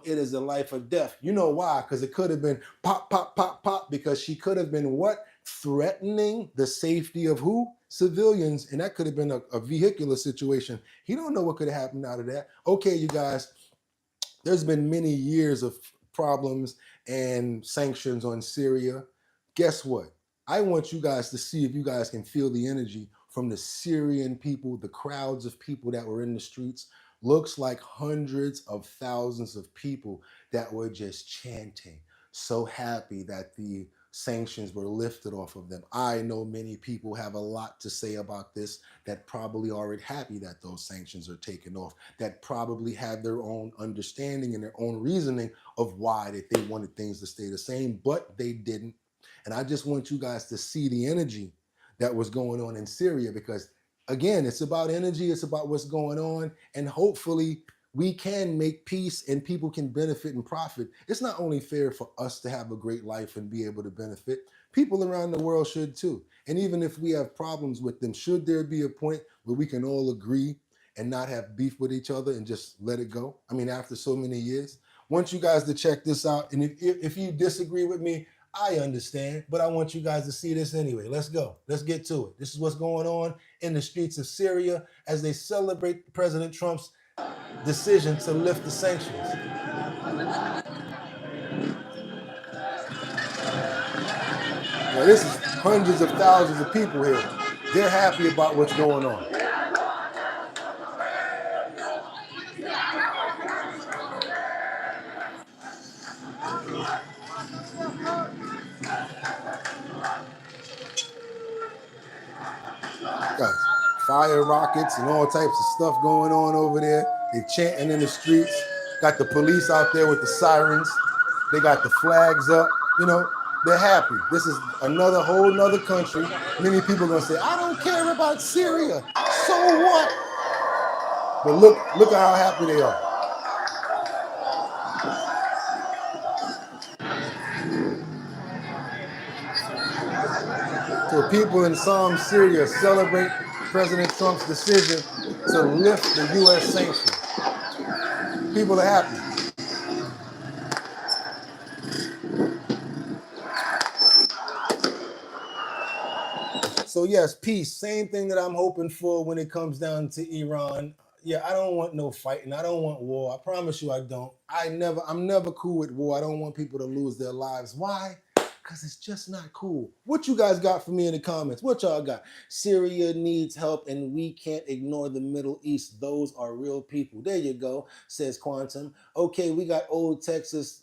it is a life or death. You know why? Because it could have been pop, pop, pop, pop, because she could have been what? Threatening the safety of who? Civilians, and that could have been a vehicular situation. You don't know what could have happened out of that. Okay, you guys, there's been many years of problems and sanctions on Syria. Guess what? I want you guys to see if you guys can feel the energy from the Syrian people, the crowds of people that were in the streets. Looks like hundreds of thousands of people that were just chanting, so happy that the sanctions were lifted off of them. I know many people have a lot to say about this that probably aren't happy that those sanctions are taken off, that probably have their own understanding and their own reasoning of why that they wanted things to stay the same, but they didn't. And I just want you guys to see the energy that was going on in Syria, because again, it's about energy, it's about what's going on, and hopefully we can make peace and people can benefit and profit. It's not only fair for us to have a great life and be able to benefit, people around the world should too. And even if we have problems with them, should there be a point where we can all agree and not have beef with each other and just let it go? I mean, after so many years. Want you guys to check this out, and if you disagree with me, I understand, but I want you guys to see this anyway. Let's go. Let's get to it. This is what's going on in the streets of Syria as they celebrate President Trump's decision to lift the sanctions. Now, this is hundreds of thousands of people here. They're happy about what's going on. Got fire rockets and all types of stuff going on over there. They chanting in the streets. Got the police out there with the sirens. They got the flags up. You know, they're happy. This is whole nother country. Many people are gonna say, I don't care about Syria. So what? But look at how happy they are. So people in Psalm, Syria celebrate President Trump's decision to lift the U.S. sanctions. People are happy. So yes, peace. Same thing that I'm hoping for when it comes down to Iran. Yeah, I don't want no fighting. I don't want war. I promise you I don't. I'm never cool with war. I don't want people to lose their lives. Why? Because it's just not cool. What you guys got for me in the comments? What y'all got? Syria needs help and we can't ignore the Middle East. Those are real people. There you go, says Quantum. Okay, we got Old Texas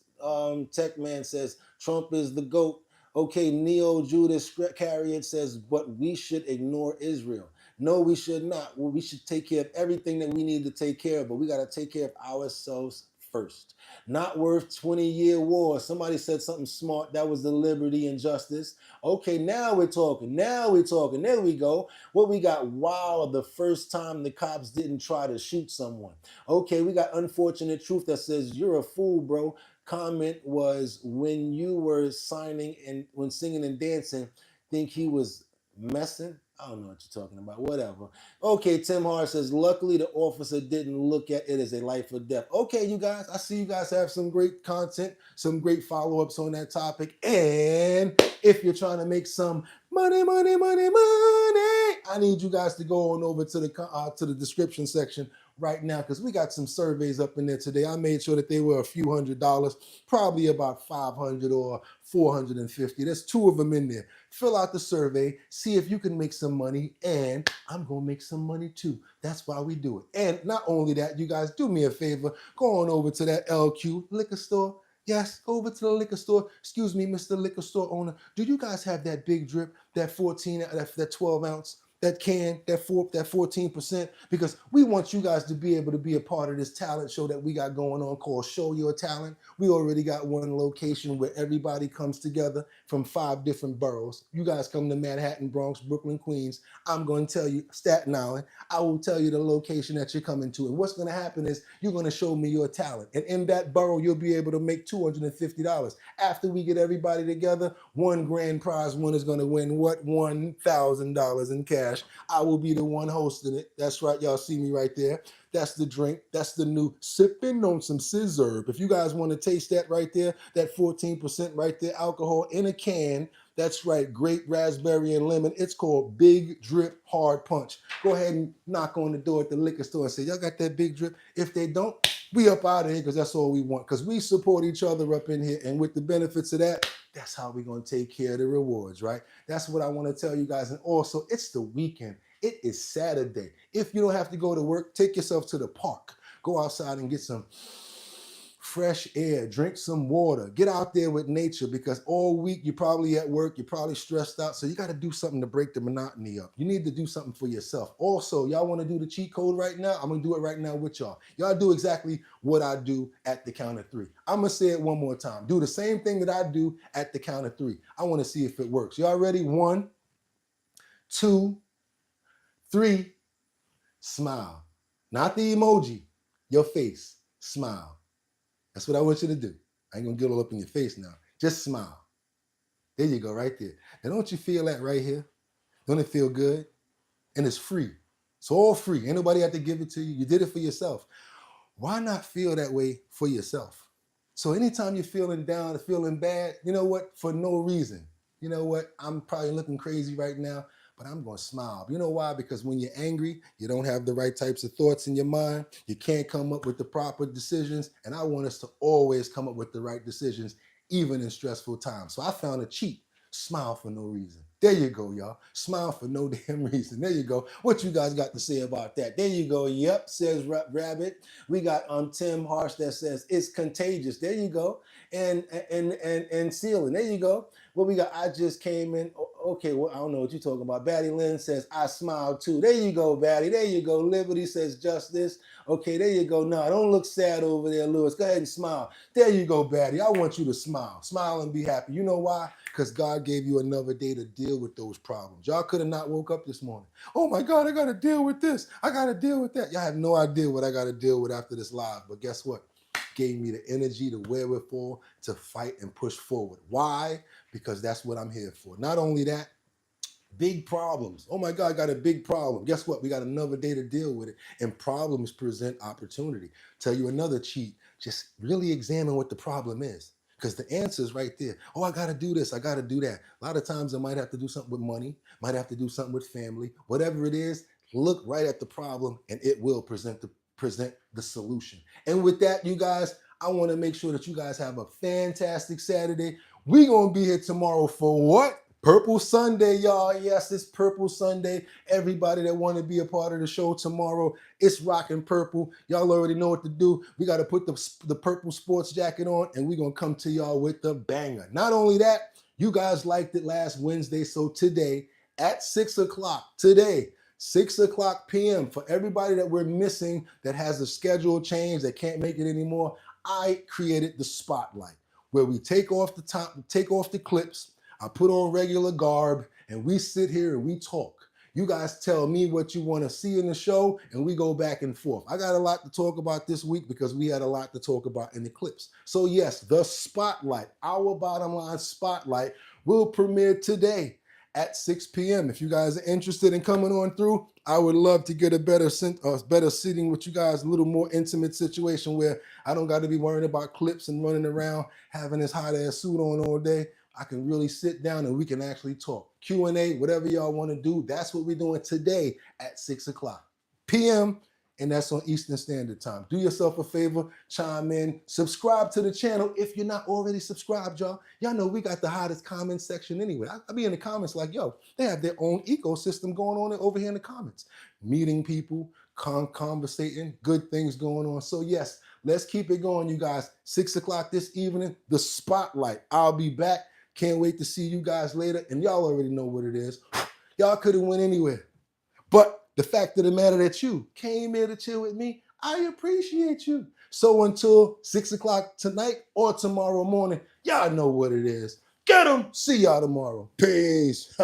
Tech Man says Trump is the GOAT. Okay, Neo Judas Carriot says, but we should ignore Israel. No, we should not. Well, we should take care of everything that we need to take care of, but we got to take care of ourselves first. Not worth 20-year war. Somebody said something smart. That was the liberty and justice. Okay, now we're talking. Now we're talking. There we go. What we got? Wow, the first time the cops didn't try to shoot someone. Okay, we got Unfortunate Truth that says, you're a fool, bro. Comment was, when you were signing and when singing and dancing, think he was messing? I don't know what you're talking about. Whatever. Okay, Tim Hart says, luckily the officer didn't look at it as a life or death. Okay, you guys, I see you guys have some great content, some great follow-ups on that topic. And if you're trying to make some money, money, money, money, I need you guys to go on over to the description section right now, because we got some surveys up in there today. I made sure that they were a few $100s, probably about $500 or $450. There's 2 of them in there. Fill out the survey, see if you can make some money, and I'm gonna make some money too. That's why we do it. And not only that, you guys do me a favor, go on over to that LQ liquor store. Yes, over to the liquor store. Excuse me, Mr. Liquor Store owner. Do you guys have that big drip, that 12 ounce? That can, that 14%, because we want you guys to be able to be a part of this talent show that we got going on called Show Your Talent. We already got one location where everybody comes together from 5 different boroughs. You guys come to Manhattan, Bronx, Brooklyn, Queens. I'm going to tell you, Staten Island, I will tell you the location that you're coming to. And what's going to happen is you're going to show me your talent. And in that borough, you'll be able to make $250. After we get everybody together, one grand prize winner is going to win what? $1,000 in cash. I will be the one hosting it. That's right. Y'all see me right there. That's the drink. That's the new sipping on some scissor. If you guys want to taste that right there, that 14% right there, alcohol in a can. That's right. Grape, raspberry, and lemon. It's called Big Drip Hard Punch. Go ahead and knock on the door at the liquor store and say, y'all got that big drip? If they don't, we up out of here, because that's all we want. Because we support each other up in here. And with the benefits of that, that's how we're going to take care of the rewards, right? That's what I want to tell you guys. And also, it's the weekend. It is Saturday. If you don't have to go to work, take yourself to the park. Go outside and get some fresh air, drink some water, get out there with nature, because all week you're probably at work, you're probably stressed out, so you got to do something to break the monotony up. You need to do something for yourself. Also, y'all want to do the cheat code right now? I'm going to do it right now with y'all. Y'all do exactly what I do at the count of 3. I'm going to say it one more time. Do the same thing that I do at the count of 3. I want to see if it works. Y'all ready? 1, 2, 3, smile. Not the emoji, your face, smile. That's what I want you to do. I ain't gonna get all up in your face now. Just smile. There you go, right there. Now don't you feel that right here? Don't it feel good? And it's free. It's all free. Ain't nobody have to give it to you. You did it for yourself. Why not feel that way for yourself? So anytime you're feeling down or feeling bad, you know what? For no reason. You know what? I'm probably looking crazy right now, but I'm going to smile. You know why? Because when you're angry, you don't have the right types of thoughts in your mind. You can't come up with the proper decisions. And I want us to always come up with the right decisions, even in stressful times. So I found a cheat. Smile for no reason. There you go, y'all. Smile for no damn reason. There you go. What you guys got to say about that? There you go. Yep, says Rabbit. We got Tim Harsh that says it's contagious. There you go. And Sealing. There you go. What we got? I just came in. Okay, well, I don't know what you're talking about. Batty Lynn says, I smile too. There you go, Batty. There you go. Liberty says, justice. Okay, there you go. No, don't look sad over there, Lewis. Go ahead and smile. There you go, Batty. I want you to smile. Smile and be happy. You know why? Because God gave you another day to deal with those problems. Y'all could have not woke up this morning. Oh my God, I got to deal with this. I got to deal with that. Y'all have no idea what I got to deal with after this live. But guess what? Gave me the energy, the wherewithal to fight and push forward. Why? Because that's what I'm here for. Not only that, Big problems. Oh my God, I got a big problem. Guess what? We got another day to deal with it. And problems present opportunity. Tell you another cheat. Just really examine what the problem is. Because the answer is right there. Oh, I got to do this. I got to do that. A lot of times I might have to do something with money. Might have to do something with family. Whatever it is, look right at the problem and it will present the solution. And with that, you guys, I want to make sure that you guys have a fantastic Saturday. We're going to be here tomorrow for what? Purple Sunday, y'all. Yes, it's Purple Sunday. Everybody that want to be a part of the show tomorrow, it's rocking purple. Y'all already know what to do. We got to put the purple sports jacket on, and we're going to come to y'all with the banger. Not only that, you guys liked it last Wednesday, so today at 6 o'clock, 6 o'clock p.m., for everybody that we're missing that has a schedule change, that can't make it anymore, I created the spotlight where we take off the clips, I put on regular garb, and we sit here and we talk. You guys tell me what you want to see in the show, and we go back and forth. I got a lot to talk about this week because we had a lot to talk about in the clips. So yes, the spotlight, our bottom line spotlight, will premiere today at 6 p.m. If you guys are interested in coming on through, I would love to get a better sitting with you guys, a little more intimate situation where I don't got to be worrying about clips and running around having this hot ass suit on all day. I can really sit down and we can actually talk. Q&A, whatever y'all want to do, that's what we're doing today at 6 o'clock p.m. And that's on Eastern Standard Time. Do yourself a favor, chime in, subscribe to the channel if you're not already subscribed, y'all. Y'all know we got the hottest comment section anyway. I be in the comments like, yo, they have their own ecosystem going on over here in the comments. Meeting people, conversating, good things going on. So yes, let's keep it going, you guys. 6 o'clock this evening, the spotlight. I'll be back. Can't wait to see you guys later. And y'all already know what it is. Y'all could have went anywhere. But the fact of the matter that you came here to chill with me, I appreciate you. So until 6 o'clock tonight or tomorrow morning, y'all know what it is. Get them. See y'all tomorrow. Peace.